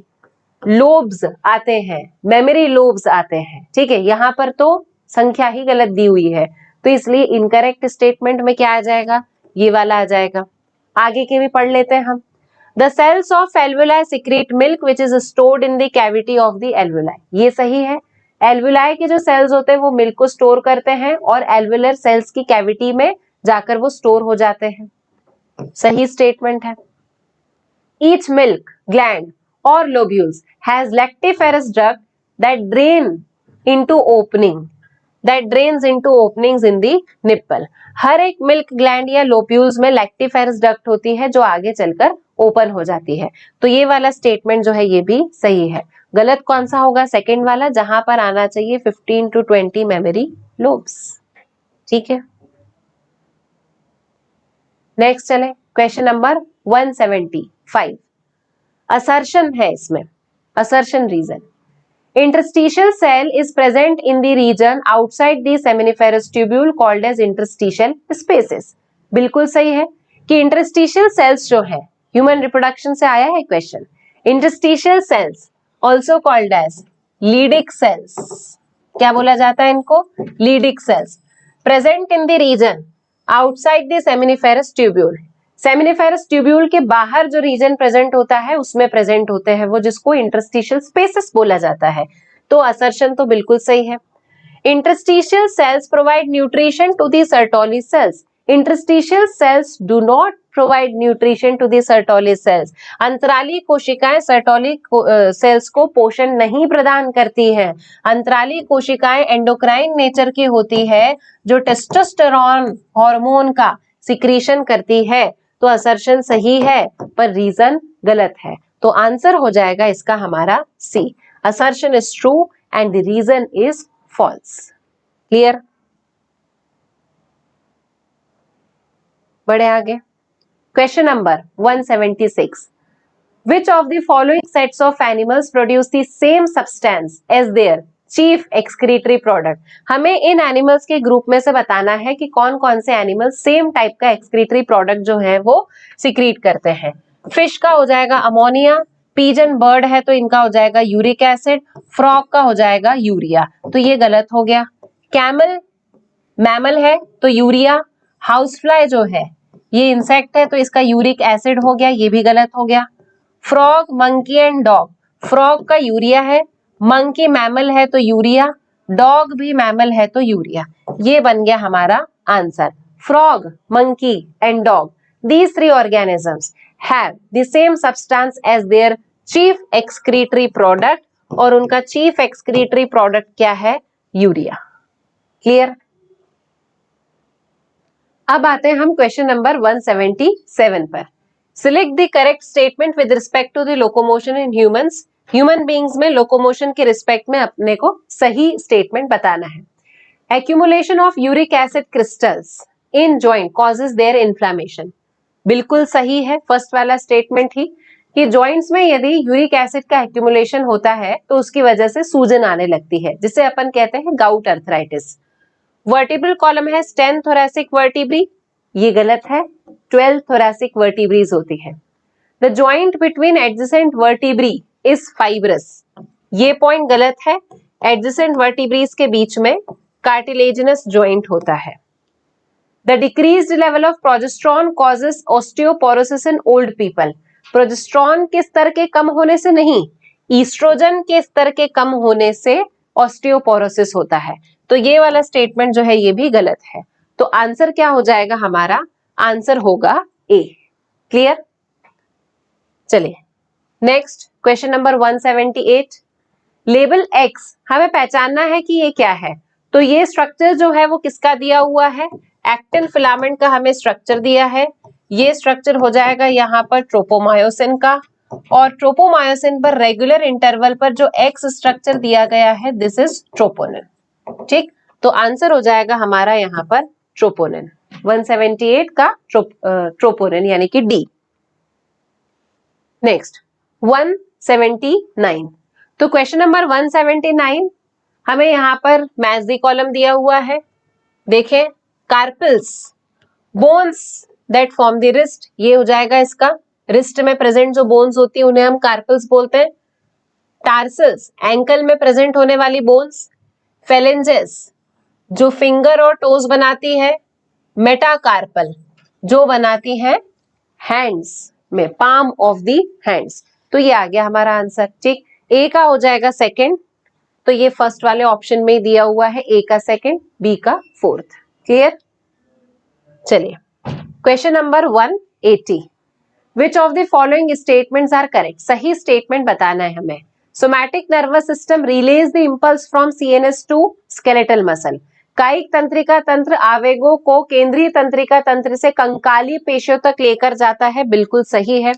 A: लोब्स आते हैं, मेमोरी लोब्स आते हैं। ठीक है, यहां पर तो संख्या ही गलत दी हुई है, तो इसलिए इनकरेक्ट स्टेटमेंट में क्या आ जाएगा, ये वाला आ जाएगा। आगे के भी पढ़ लेते हैं हम। The cells of alveoli secrete milk which is stored in the cavity of the alveoli, ये सही है। एल्वुलाई के जो सेल्स होते हैं वो मिल्क को स्टोर करते हैं और एल्वुलर सेल्स की कैविटी में जाकर वो स्टोर हो जाते हैं, सही स्टेटमेंट है। Each milk gland or lobules has lactiferous duct that drains into openings in the nipple. हर एक मिल्क ग्लैंड या लोब्यूल्स में लैक्टिफेरस डक्ट होती है जो आगे चलकर ओपन हो जाती है। तो ये वाला स्टेटमेंट जो है ये भी सही है। गलत कौन सा होगा, सेकेंड वाला, जहां पर आना चाहिए 15 to 20 मेमोरी लोब्स। ठीक है, नेक्स्ट चले क्वेश्चन नंबर 175। असर्शन है इसमें, assertion reason. Interstitial cell is present in the region outside the seminiferous tubule called as interstitial spaces. बिल्कुल सही है कि इंटरस्टिशियल सेल्स जो है, ह्यूमन रिप्रोडक्शन से आया है question. Interstitial cells also called as Leydig cells, क्या बोला जाता है इनको, Leydig cells, present in the region outside the seminiferous tubule. Seminiferous tubule के बाहर जो रीजन प्रेजेंट होता है उसमें प्रेजेंट होते हैं वो, जिसको इंटरस्टिशियल स्पेसेस बोला जाता है। तो असर्शन तो बिल्कुल सही है। Interstitial cells provide nutrition to the Sertoli cells. Interstitial cells do not provide nutrition to the Sertoli cells. अंतराली कोशिकाएं सर्टोली सेल्स को पोषण नहीं प्रदान करती हैं। अंतराली कोशिकाएं एंडोक्राइन नेचर की होती है जो टेस्टोस्टेरोन हार्मोन का सिक्रीशन करती है। तो असर्शन सही है पर रीजन गलत है, तो आंसर हो जाएगा इसका हमारा C, assertion is true and the reason is false. Clear, बढ़े आगे। Question number 176, which of the following sets of animals produce the same substance as their chief excretory product? हमें इन एनिमल्स के ग्रुप में से बताना है कि कौन कौन से एनिमल सेम टाइप का एक्सक्रीटरी प्रोडक्ट जो है वो सिक्रीट करते हैं। फिश का हो जाएगा अमोनिया, पीजन बर्ड है तो इनका हो जाएगा यूरिक एसिड, फ्रॉग का हो जाएगा यूरिया, तो ये गलत हो गया। कैमल मैमल है तो यूरिया, हाउस फ्लाई जो है ये इंसेक्ट है तो इसका यूरिक एसिड हो गया, ये भी गलत हो गया। Frog, monkey and dog, frog का यूरिया है, मंकी मैमल है तो यूरिया, डॉग भी मैमल है तो यूरिया, ये बन गया हमारा answer. Frog, monkey and dog, these three organisms have the same substance as their chief excretory product, और उनका chief excretory product क्या है? यूरिया। क्लियर? अब आते हैं हम क्वेश्चन नंबर 177 पर। Select the correct statement with respect to the locomotion in humans. Human beings में लोकोमोशन के रिस्पेक्ट में अपने को सही स्टेटमेंट बताना है। Accumulation of uric acid crystals in joint causes their inflammation, बिल्कुल सही है फर्स्ट वाला स्टेटमेंट ही, कि जॉइंट्स में यदि यूरिक एसिड का एक्यूमुलेशन होता है तो उसकी वजह से सूजन आने लगती है, जिसे अपन कहते हैं गाउट अर्थराइटिस। वर्टिब्रल कॉलम है 10 thoracic vertebrae, ये गलत है, 12 thoracic vertebrae होती है। The joint between adjacent vertebrae is fibrous, ये पॉइंट गलत है, एडजेसेंट vertebrae के बीच में कार्टिलेजिनस जॉइंट होता है। The decreased level of progesterone causes osteoporosis in old people, progesterone के स्तर के कम होने से नहीं, ईस्ट्रोजन के स्तर के कम होने से ऑस्टियोपोरोसिस होता है, तो ये वाला स्टेटमेंट जो है ये भी गलत है। तो आंसर क्या हो जाएगा हमारा? आंसर होगा ए। क्लियर? चलिए next question number 178, label x, हमें पहचानना है कि ये क्या है। तो ये स्ट्रक्चर जो है वो किसका दिया हुआ है? एक्टिन फिलामेंट का हमें स्ट्रक्चर दिया है। ये स्ट्रक्चर हो जाएगा यहाँ पर ट्रोपोमायोसिन का, और ट्रोपोमायोसिन पर रेगुलर इंटरवल पर जो एक्स स्ट्रक्चर दिया गया है दिस इज ट्रोपोनिन। ठीक, तो आंसर हो जाएगा हमारा यहाँ पर ट्रोपोनिन, 178 का ट्रोपोनिन यानी कि डी। नेक्स्ट 179, तो क्वेश्चन नंबर 179 हमें यहाँ पर मैथ्स कॉलम दिया हुआ है। देखें, carpals bones that form the wrist, ये हो जाएगा इसका, रिस्ट में प्रेजेंट जो बोन्स होती है उन्हें हम कार्पल्स बोलते हैं। टार्सल्स, एंकल में प्रेजेंट होने वाली बोन्स। फेलेंजेस, जो फिंगर और टोज बनाती है। मेटाकार्पल, जो बनाती है हैंड्स में, पाम ऑफ दी हैंड्स। तो ये आ गया हमारा आंसर। ठीक, ए का हो जाएगा सेकंड, तो ये फर्स्ट वाले ऑप्शन में दिया हुआ है, ए का सेकंड, बी का फोर्थ। क्लियर? चलिए question number 180, which of the following statements are correct, सही स्टेटमेंट बताना है हमें। Somatic nervous system relays the impulse from CNS to skeletal muscle, कायिक तंत्रिका तंत्र आवेगों को केंद्रीय तंत्रिका तंत्र से कंकाली पेशियों तक लेकर जाता है, बिल्कुल सही है।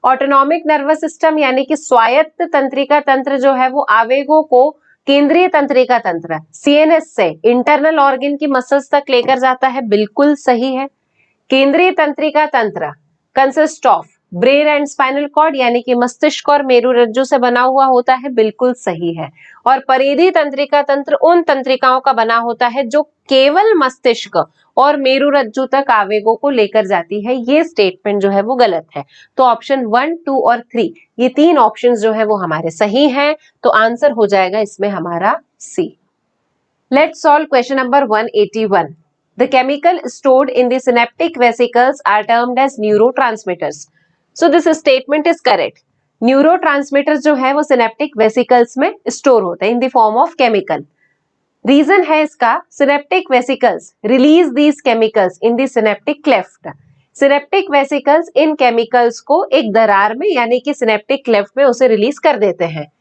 A: ऑटोनॉमिक नर्वस सिस्टम यानी कि स्वायत्त तंत्रिका तंत्र जो है वो आवेगों को केंद्रीय तंत्रिका तंत्र सीएनएस से इंटरनल ऑर्गन की मसल्स तक लेकर जाता है, बिल्कुल सही है। केंद्रीय तंत्रिका तंत्र consist of brain and spinal cord यानी कि मस्तिष्क और मेरुरज्जु से बना हुआ होता है, बिल्कुल सही है। और परिधि तंत्रिका तंत्र उन तंत्रिकाओं का बना होता है जो केवल मस्तिष्क और मेरुरज्जु तक आवेगों को लेकर जाती है, ये स्टेटमेंट जो है वो गलत है। तो ऑप्शन 1, 2 और 3 ये तीन ऑप्शंस जो है वो हमारे सही हैं, तो आंसर हो जाएगा इसमें हमारा C. Let's solve question number 181। The chemical stored in the synaptic vesicles are termed as neurotransmitters. So this statement is correct. Neurotransmitters जो है वो synaptic vesicles में store होते हैं in the form of chemical. Reason है इसका, synaptic vesicles release these chemicals in the synaptic cleft. Synaptic vesicles in chemicals को एक दरार में यानी कि synaptic cleft में उसे रिलीज कर देते हैं।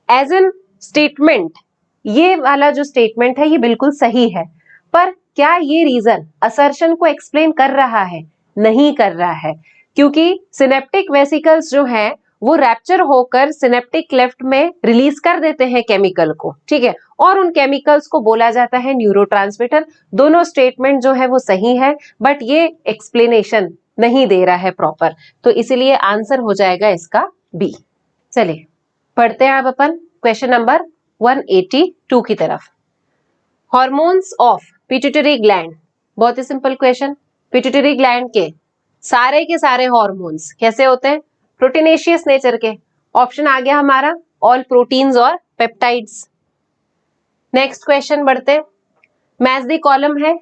A: As in statement, ये वाला जो स्टेटमेंट है ये बिल्कुल सही है, पर क्या ये रीजन असर्शन को एक्सप्लेन कर रहा है? नहीं कर रहा है, क्योंकि सिनेप्टिक वेसिकल्स जो हैं वो रैप्चर होकर सिनेप्टिक क्लेफ्ट में रिलीज कर देते हैं केमिकल को, ठीक है, और उन केमिकल्स को बोला जाता है न्यूरोट्रांसमीटर। दोनों स्टेटमेंट जो है वो सही है, बट ये एक्सप्लेनेशन नहीं दे रहा है प्रॉपर, तो इसीलिए आंसर हो जाएगा इसका बी। चलिए पढ़ते हैं अब अपन क्वेश्चन नंबर 182 की तरफ। हॉर्मोन्स ऑफ पिट्यूटरी ग्लैंड, बहुत ही सिंपल क्वेश्चन। पिट्यूटरी ग्लैंड के सारे हॉर्मोन्स कैसे होते हैं? प्रोटीनेशियस नेचर के। ऑप्शन आ गया हमारा ऑल प्रोटीन्स और पेप्टाइड्स। नेक्स्ट क्वेश्चन बढ़ते हैं। मैच द कॉलम है,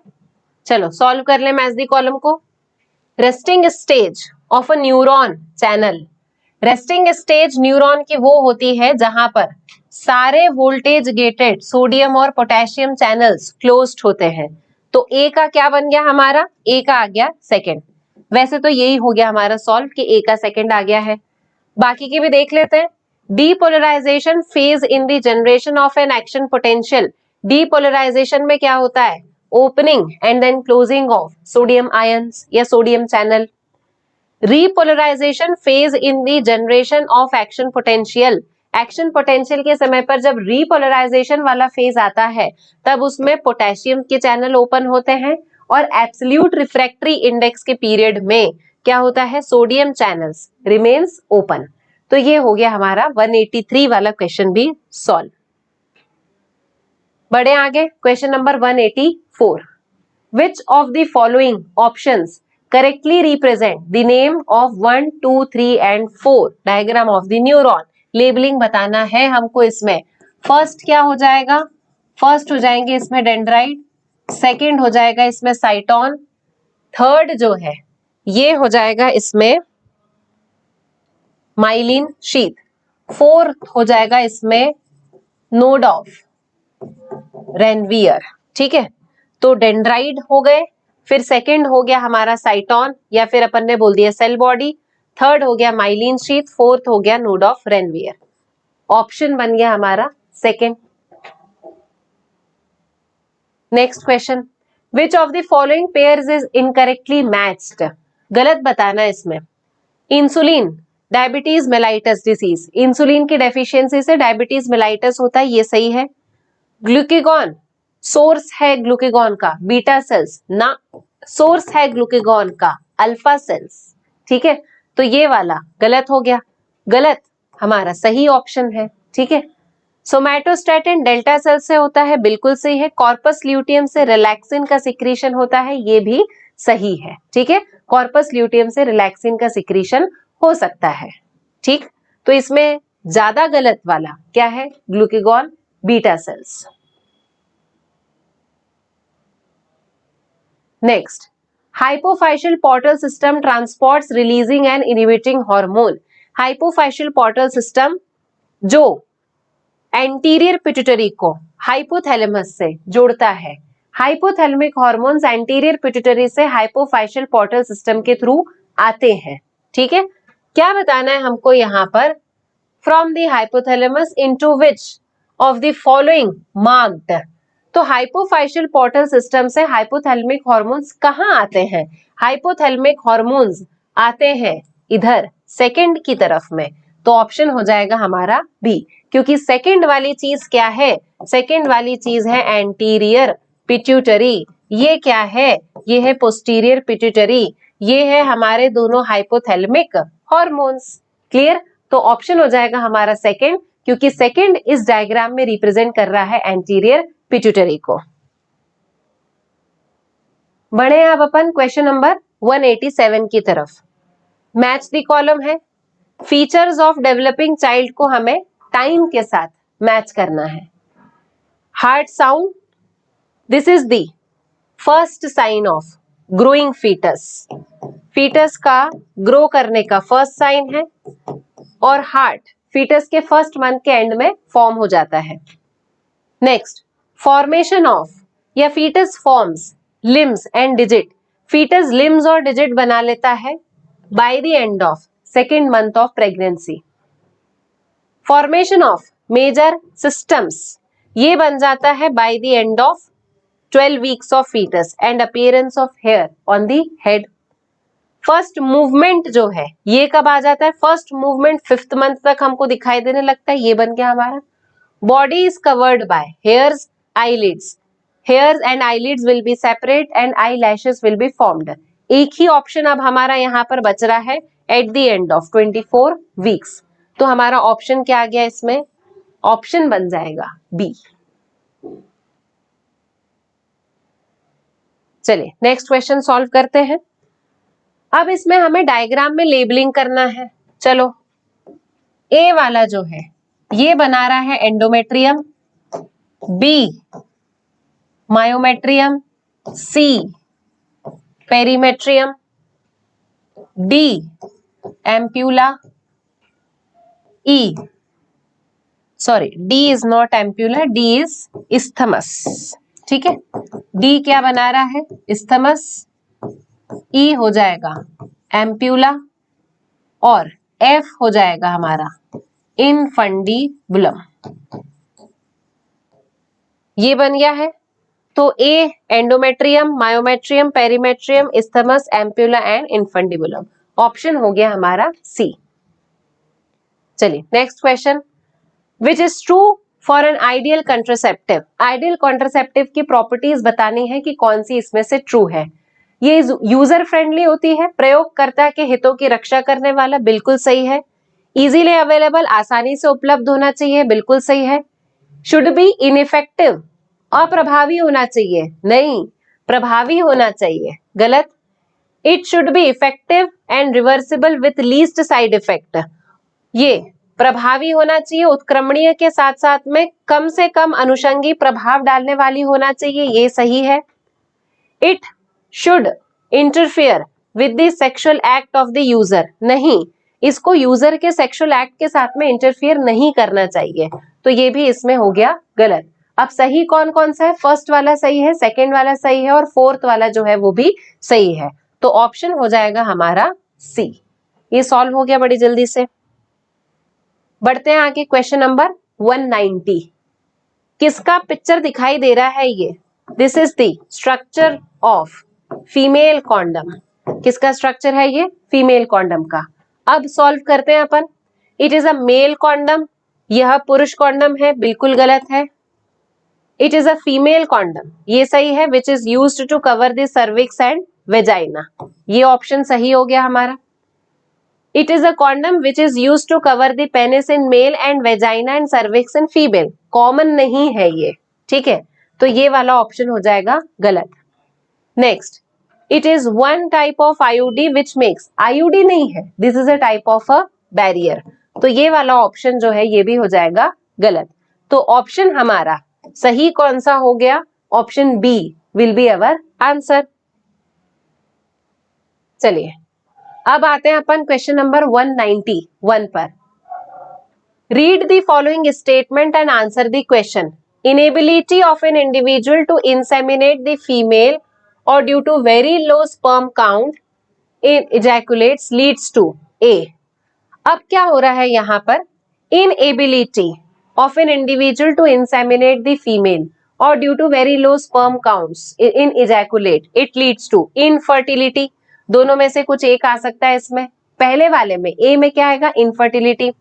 A: चलो सॉल्व कर ले मैच द कॉलम को। Resting stage of a neuron channel, resting stage neuron की वो होती है जहां पर सारे वोल्टेज गेटेड सोडियम और पोटेशियम चैनल्स क्लोज्ड होते हैं। तो ए का क्या बन गया हमारा? ए का आ गया सेकंड। वैसे तो यही हो गया हमारा सॉल्व कि ए का सेकंड आ गया है। बाकी के भी देख लेते हैं। Depolarisation phase in the generation of an action potential, depolarisation में क्या होता है? Opening and then closing of sodium ions या sodium channel. Repolarisation phase in the generation of action potential, action potential के समय पर जब रीपोलराइजेशन वाला फेज आता है तब उसमें पोटेशियम के चैनल ओपन होते हैं, और एब्सोल्यूट रिफ्रैक्टरी इंडेक्स के पीरियड में क्या होता है? Sodium channels remains open. तो ये हो गया हमारा 183 वाला क्वेश्चन भी सॉल्व। बढ़े आगे question number 184। Which of the following options correctly represent the name of 1, 2, 3 and 4 diagram of the neuron? Labelling बताना है हमको इसमें। फर्स्ट क्या हो जाएगा? फर्स्ट हो जाएंगे इसमें डेंड्राइट, सेकंड हो जाएगा इसमें साइटोन, थर्ड जो है ये हो जाएगा इसमें माइलिन शीथ, फोर्थ हो जाएगा इसमें नोड ऑफ रेनवियर। ठीक है, तो डेंड्राइट हो गए, फिर सेकंड हो गया हमारा साइटोन या फिर अपन ने बोल दिया सेल बॉडी, थर्ड हो गया माइलिन शीथ, फोर्थ हो गया नोड ऑफ रेनवियर। ऑप्शन बन गया हमारा second. Next question. Which of the following pairs is incorrectly matched? गलत बताना इसमें। Insulin diabetes mellitus disease, insulin की डेफिशिएंसी से डायबिटीज मेलाइटस होता है, ये सही है। ग्लूकेगॉन सोर्स है ग्लूकेगॉन का बीटा सेल्स ना, सोर्स है ग्लूकेगॉन का अल्फा सेल्स। ठीक है, तो ये वाला गलत हो गया, गलत हमारा सही ऑप्शन है। ठीक है, सोमैटोस्टैटिन डेल्टा सेल से होता है, बिल्कुल सही है। कॉर्पस ल्यूटियम से रिलैक्सिन का सिक्रीशन होता है, ये भी सही है। ठीक है, कॉर्पस ल्यूटियम से रिलैक्सिन का सिक्रीशन हो सकता है। ठीक, तो इसमें ज्यादा गलत वाला क्या है? Glucagon beta cells. Next, hypophysial portal system transports releasing and inhibiting hormone. Hypophysial portal system जो एंटीरियर पिट्यूटरी को हाइपोथैलेमस से जोड़ता है। हाइपोथैलेमिक हार्मोन्स एंटीरियर पिट्यूटरी से हाइपोफाइशियल पोर्टल सिस्टम के थ्रू आते हैं। ठीक है, क्या बताना है हमको यहाँ पर? From the hypothalamus into which of the following marked. तो हाइपोफाइशियल पोर्टल सिस्टम से हाइपोथैलेमिक हार्मोन्स कहाँ आते हैं? हाइपोथैलेमिक हार्मोन्स आते हैं इधर सेकंड की तरफ में, तो ऑप्शन हो जाएगा हमारा बी, क्योंकि सेकंड वाली चीज क्या है? सेकंड वाली चीज है एंटीरियर पिट्यूटरी। ये क्या है? ये है पोस्टीरियर पिट्यूटरी। ये है हमारे दोनों हाइपोथैलेमिक हार्मोन्स। क्लियर? तो ऑप्शन हो जाएगा हमारा सेकंड, क्योंकि सेकंड इस डायग्राम में रिप्रेजेंट कर रहा है एंटीरियर पिट्यूटरी को। बढ़े अब अपन क्वेश्चन नंबर 187 की तरफ। मैच द कॉलम है। फीचर्स ऑफ डेवलपिंग चाइल्ड को हमें टाइम के साथ मैच करना है। Heart sound, this is the first sign of growing foetus, foetus का ग्रो करने का फर्स्ट साइन है, और हार्ट फीटस के फर्स्ट मंथ के एंड में फॉर्म हो जाता है। नेक्स्ट, फॉर्मेशन ऑफ या foetus forms limbs and digit, foetus limbs और डिजिट बना लेता है by the end of second month of pregnancy. Formation of major systems, ये बन जाता है by the end of 12 weeks of foetus and appearance of hair on the head. First movement जो है ये कब आ जाता है? फर्स्ट मूवमेंट 5th मंथ तक हमको दिखाई देने लगता है, ये बन गया हमारा। Body is covered by hairs, eyelids, hairs and eyelids will be separate and eyelashes will be formed. एक ही ऑप्शन अब हमारा यहाँ पर बच रहा है at the end of 24 weeks. तो हमारा ऑप्शन क्या आ गया इसमें? ऑप्शन बन जाएगा बी। चलिए नेक्स्ट क्वेश्चन सॉल्व करते हैं। अब इसमें हमें डायग्राम में लेबलिंग करना है। चलो, ए वाला जो है ये बना रहा है endometrium, B myometrium, C perimetrium, D ampulla, E sorry D is not ampulla, D is isthmus. ठीक है, डी क्या बना रहा है? इस्थमस, ई हो जाएगा एम्प्यूला और एफ हो जाएगा हमारा इनफंडिबुलम। ये बन गया है। तो A endometrium, myometrium, perimetrium, isthmus, ampulla and infundibulum. Option हो गया हमारा सी। चलिए next question, which is true for an ideal contraceptive. Ideal contraceptive की प्रॉपर्टीज बतानी है कि कौन सी इसमें से ट्रू है। ये यूजर फ्रेंडली होती है, प्रयोगकर्ता के हितों की रक्षा करने वाला, बिल्कुल सही है। इजीली अवेलेबल, आसानी से उपलब्ध होना चाहिए, बिल्कुल सही है। शुड बी इनइफेक्टिव, अप्रभावी होना चाहिए, नहीं प्रभावी होना चाहिए, गलत। It should be effective and reversible with least side effect, ये प्रभावी होना चाहिए, उत्क्रमणीय के साथ साथ में कम से कम अनुषंगी प्रभाव डालने वाली होना चाहिए, ये सही है। It should interfere with the sexual act of the user, नहीं इसको यूजर के सेक्सुअल एक्ट के साथ में इंटरफियर नहीं करना चाहिए, तो ये भी इसमें हो गया गलत। अब सही कौन कौन सा है? फर्स्ट वाला सही है, सेकेंड वाला सही है और फोर्थ वाला जो है वो भी सही है। तो ऑप्शन हो जाएगा हमारा सी। ये सॉल्व हो गया बड़ी जल्दी से। बढ़ते हैं आगे, क्वेश्चन नंबर 190। किसका पिक्चर दिखाई दे रहा है? ये this is the structure of female condom. किसका स्ट्रक्चर है ये? फीमेल कॉन्डम का। अब सॉल्व करते हैं अपन। It is a male condom, यह पुरुष कॉन्डम है, बिल्कुल गलत है। It is a female condom, ये सही है, which is used to cover the cervix and vagina, ये ऑप्शन सही हो गया हमारा। It is a condom which is used to cover the penis in male and vagina and cervix in female, common नहीं है ये, ठीक है, तो ये वाला ऑप्शन हो जाएगा गलत। Next, it is one type of IUD which makes, IUD नहीं है, this is a type of a barrier, तो ये वाला ऑप्शन जो है ये भी हो जाएगा गलत। तो ऑप्शन हमारा सही कौन सा हो गया? Option B will be our answer. चलिए अब आते हैं अपन क्वेश्चन नंबर 191 पर। Read the following statement and answer the question. Inability of an individual to inseminate the female और due to very low sperm count in ejaculates leads to A. अब क्या हो रहा है यहाँ पर? Inability of an individual to inseminate the female or due to very low sperm counts in ejaculate it leads to infertility। दोनों में से कुछ एक आ सकता है इसमें। पहले वाले में ए में क्या आएगा? Infertility.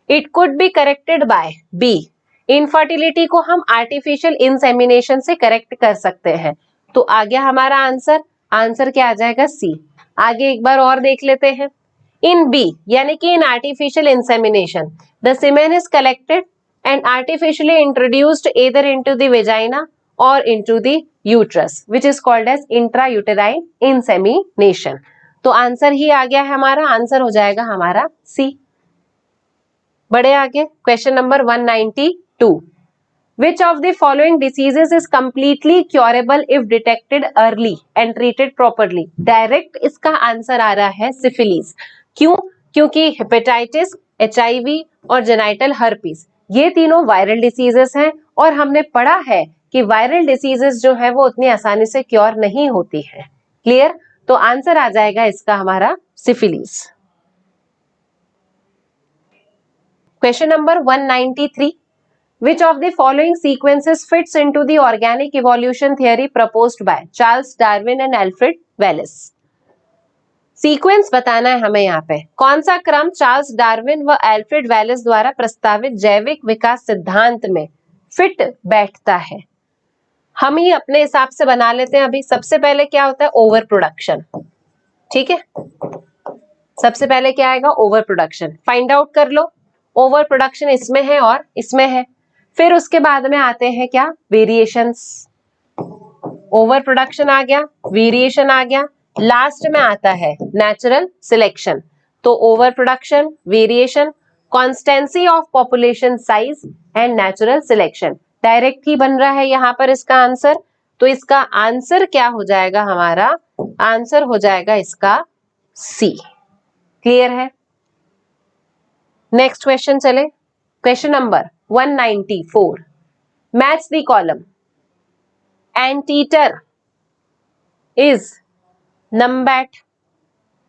A: It could be corrected by B, infertility को हम आर्टिफिशियल इंसेमिनेशन से करेक्ट कर सकते हैं, तो आ गया हमारा आंसर। आंसर क्या आ जाएगा? सी। आगे एक बार और देख लेते हैं। इन बी यानी कि in artificial insemination the semen is collected and artificially introduced either into the vagina or into the uterus which is called as intrauterine insemination। तो आंसर ही आ गया है हमारा, आंसर हो जाएगा हमारा सी। बढ़े आगे, question number 192। Which of the following diseases is completely curable if detected early and treated properly? Direct इसका आंसर आ रहा है सिफिलिस। क्यों? क्योंकि हेपेटाइटिस, HIV और जेनाइटल हर्पीस ये तीनों वायरल डिसीजेस हैं और हमने पढ़ा है कि वायरल डिसीजेस जो है वो उतनी आसानी से क्योर नहीं होती है। क्लियर? तो आंसर आ जाएगा इसका हमारा syphilis. Question number 193। Which of the following sequences fits into the organic evolution theory proposed by Charles Darwin and Alfred Wallace? Sequence बताना है हमें यहाँ पे, कौन सा क्रम चार्ल्स डार्विन व एल्फ्रेड वेलेस द्वारा प्रस्तावित जैविक विकास सिद्धांत में फिट बैठता है। हम ही अपने हिसाब से बना लेते हैं। अभी सबसे पहले क्या होता है? ओवर प्रोडक्शन, ठीक है, सबसे पहले क्या आएगा, ओवर प्रोडक्शन, फाइंड आउट कर लो, ओवर प्रोडक्शन इसमें है और इसमें है। फिर उसके बाद में आते हैं क्या, वेरिएशंस, ओवर प्रोडक्शन आ गया, वेरिएशन आ गया, लास्ट में आता है नेचुरल सिलेक्शन। तो over production, variation, constancy of population size and natural selection, direct ही बन रहा है यहां पर इसका आंसर। तो इसका आंसर क्या हो जाएगा हमारा, आंसर हो जाएगा इसका सी। क्लियर है? नेक्स्ट क्वेश्चन चले, question number 194, match the column anteater is numbat,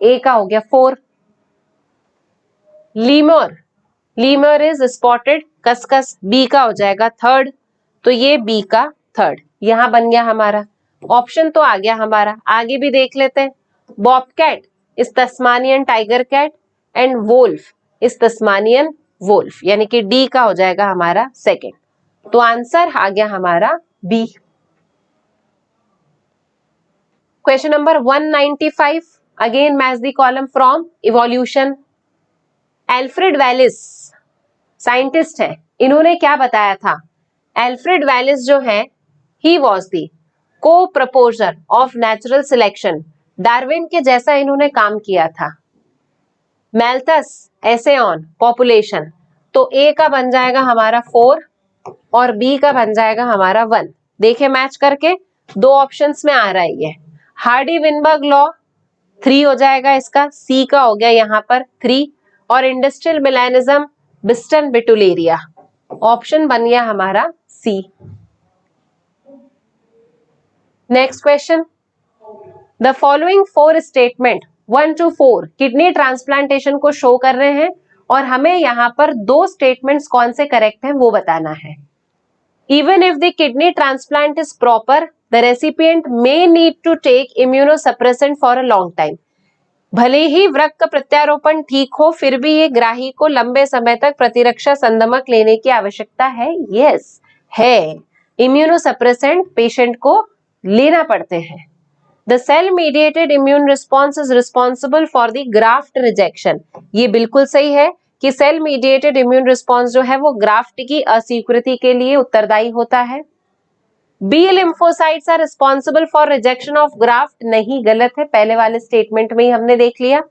A: A का हो गया 4, lemur, lemur is spotted cuscus, B का हो जाएगा 3rd, तो ये बी का 3rd यहां बन गया हमारा। ऑप्शन तो आ गया हमारा, आगे भी देख लेते हैं, bobcat is Tasmanian tiger cat and wolf is Tasmanian wolf, यानी कि डी का हो जाएगा हमारा 2nd, तो आंसर आ गया हमारा B. Question number 195, again match the column from evolution. Alfred Wallace scientist है, इन्होंने क्या बताया था, एल्फ्रेड वेलिस जो है he was the co proposer of natural selection, Darwin के जैसा इन्होंने काम किया था। मैल्थस ऐसे ऑन पॉपुलेशन, तो ए का बन जाएगा हमारा 4 और बी का बन जाएगा हमारा 1। देखे मैच करके, दो ऑप्शंस में आ रहा है ये। हार्डी विनबर्ग लॉ 3 हो जाएगा इसका, सी का हो गया यहाँ पर 3, और industrial melanism Biston betularia, option बन गया हमारा C. Next question, the following 4 statement 1 to 4 kidney transplantation को शो कर रहे हैं और हमें यहाँ पर 2 स्टेटमेंट्स कौन से करेक्ट हैं वो बताना है। Even if the kidney transplant is proper, the recipient may need to take immunosuppressant for a long time. भले ही वृक्क प्रत्यारोपण ठीक हो, फिर भी ये ग्राही को लंबे समय तक प्रतिरक्षा संदमक लेने की आवश्यकता है। यस है, इम्यूनोसप्रेसेंट पेशेंट को लेना पड़ते हैं। The cell mediated immune response is responsible for the graft rejection, ये बिल्कुल सही है कि सेल मीडिएटेड इम्यून रिस्पॉन्स जो है वो ग्राफ्ट की अस्वीकृति के लिए उत्तरदायी होता है। B lymphocytes are responsible for rejection of graft, नहीं, गलत है, पहले वाले स्टेटमेंट में ही हमने देख लिया।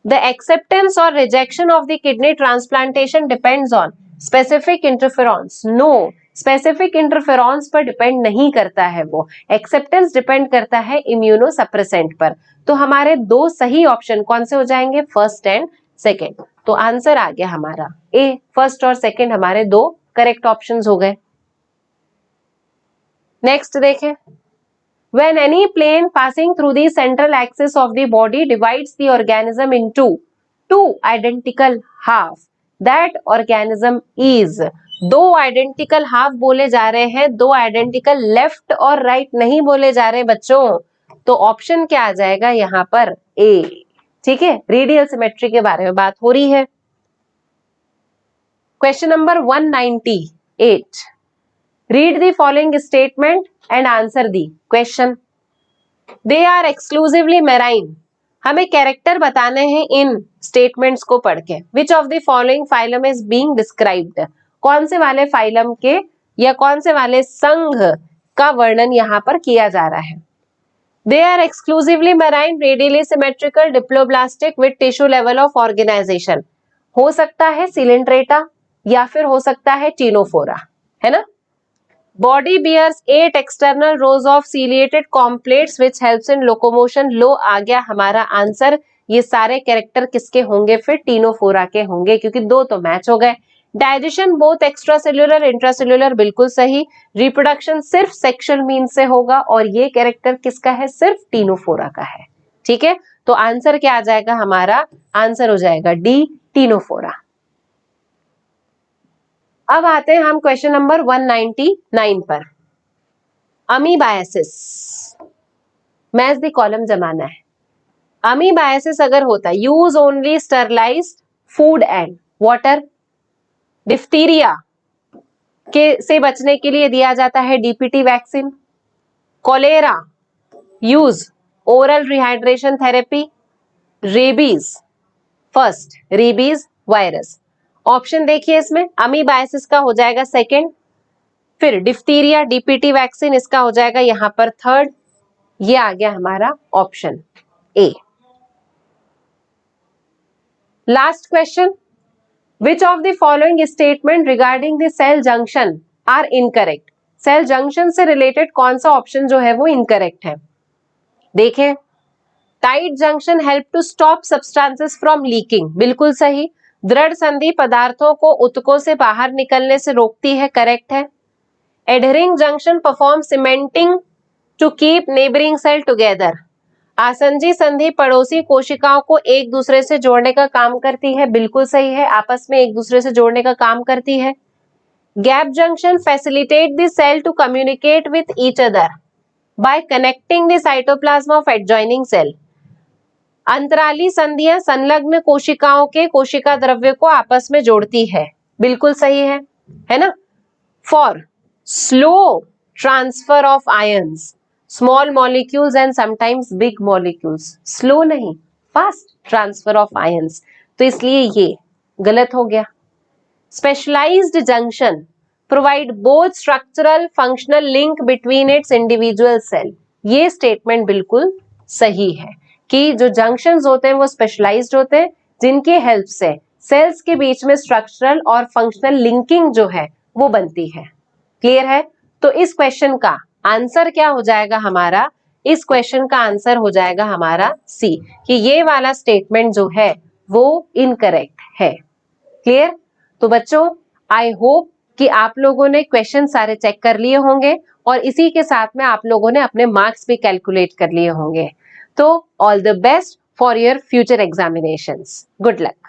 A: द एक्सेप्टेंस और rejection of the kidney transplantation depends on specific interferons, no, specific interferons पर डिपेंड नहीं करता है, वो एक्सेप्टेंस डिपेंड करता है इम्यूनोसप्रेसेंट पर। तो हमारे 2 सही ऑप्शन कौन से हो जाएंगे, फर्स्ट एंड सेकेंड। तो आंसर आ गया हमारा ए, फर्स्ट और सेकेंड हमारे 2 करेक्ट ऑप्शंस हो गए। नेक्स्ट देखें, when any plane passing through the central axis of the body divides the organism into 2 identical half, that organism is, 2 identical half बोले जा रहे हैं, 2 आइडेंटिकल लेफ्ट और राइट नहीं बोले जा रहे बच्चों, तो ऑप्शन क्या आ जाएगा यहाँ पर, ए। ठीक है, रेडियल सिमेट्री के बारे में बात हो रही है। Question number 198, read the following statement and answer the question. They are exclusively marine, हमें कैरेक्टर बताने हैं इन स्टेटमेंट्स को पढ़ के। Which of the following phylum is being described, कौन से वाले फाइलम के या कौन से वाले संघ का वर्णन यहाँ पर किया जा रहा है। They are exclusively marine, radially symmetrical, diploblastic with tissue level of organization, हो सकता है सिलेंट्रेटा या फिर हो सकता है टीनोफोरा, है ना। Body bears 8 external rows of ciliated complates which helps in locomotion, लो आ गया हमारा आंसर। ये सारे कैरेक्टर किसके होंगे, फिर टीनोफोरा के होंगे, क्योंकि 2 तो मैच हो गए। डाइजेशन बोथ एक्स्ट्रासेल्युलर इंट्रासेल्युलर, बिल्कुल सही। रिप्रोडक्शन सिर्फ सेक्सुअल मीन से होगा और ये कैरेक्टर किसका है, सिर्फ टीनोफोरा का है। ठीक है, तो आंसर क्या आ जाएगा हमारा, आंसर हो जाएगा डी, टीनोफोरा। अब आते हैं हम क्वेश्चन नंबर 199 पर, अमीबायसिस, मैच द कॉलम जमाना है। अमीबायसिस अगर होता, use only sterilised food and water, diphtheria के से बचने के लिए दिया जाता है DPT vaccine, cholera use oral rehydration therapy, rabies, first rabies virus. Option देखिए इसमें, अमीबाइसिस का हो जाएगा सेकंड, फिर डिफ्थीरिया डीपीटी वैक्सीन इसका हो जाएगा यहां पर थर्ड। ये आ गया हमारा option A. Last question, which of the following statement regarding the cell junction are incorrect. Cell junction से रिलेटेड कौन सा ऑप्शन जो है वो इनकरेक्ट है। देखें, tight junction help to stop substances from leaking, बिल्कुल सही। दृढ़ संधि पदार्थों को ऊतकों से बाहर निकलने से रोकती है, करेक्ट है। Adhering junction perform cementing to keep neighbouring cell together, आसंजी संधि पड़ोसी कोशिकाओं को एक दूसरे से जोड़ने का काम करती है, बिल्कुल सही है, आपस में एक दूसरे से जोड़ने का काम करती है। Gap junction facilitate the cell to communicate with each other by connecting the cytoplasm of adjoining cell, अंतराली संधियां संलग्न कोशिकाओं के कोशिका द्रव्य को आपस में जोड़ती है, बिल्कुल सही है ना। For slow transfer of ions, small molecules and sometimes big molecules, slow नहीं फास्ट ट्रांसफर ऑफ आयंस, तो इसलिए ये गलत हो गया। Specialised junction provide both structural functional link between its individual cell, ये स्टेटमेंट बिल्कुल सही है कि जो जंक्शंस होते हैं वो स्पेशलाइज्ड होते हैं जिनके हेल्प से सेल्स के बीच में स्ट्रक्चरल और फंक्शनल लिंकिंग जो है वो बनती है। क्लियर है? तो इस क्वेश्चन का आंसर क्या हो जाएगा हमारा, इस क्वेश्चन का आंसर हो जाएगा हमारा सी, कि ये वाला स्टेटमेंट जो है वो इनकरेक्ट है। क्लियर? तो बच्चों आई होप कि आप लोगों ने क्वेश्चन सारे चेक कर लिए होंगे और इसी के साथ में आप लोगों ने अपने मार्क्स भी कैलकुलेट कर लिए होंगे। तो all the best for your future examinations, good luck.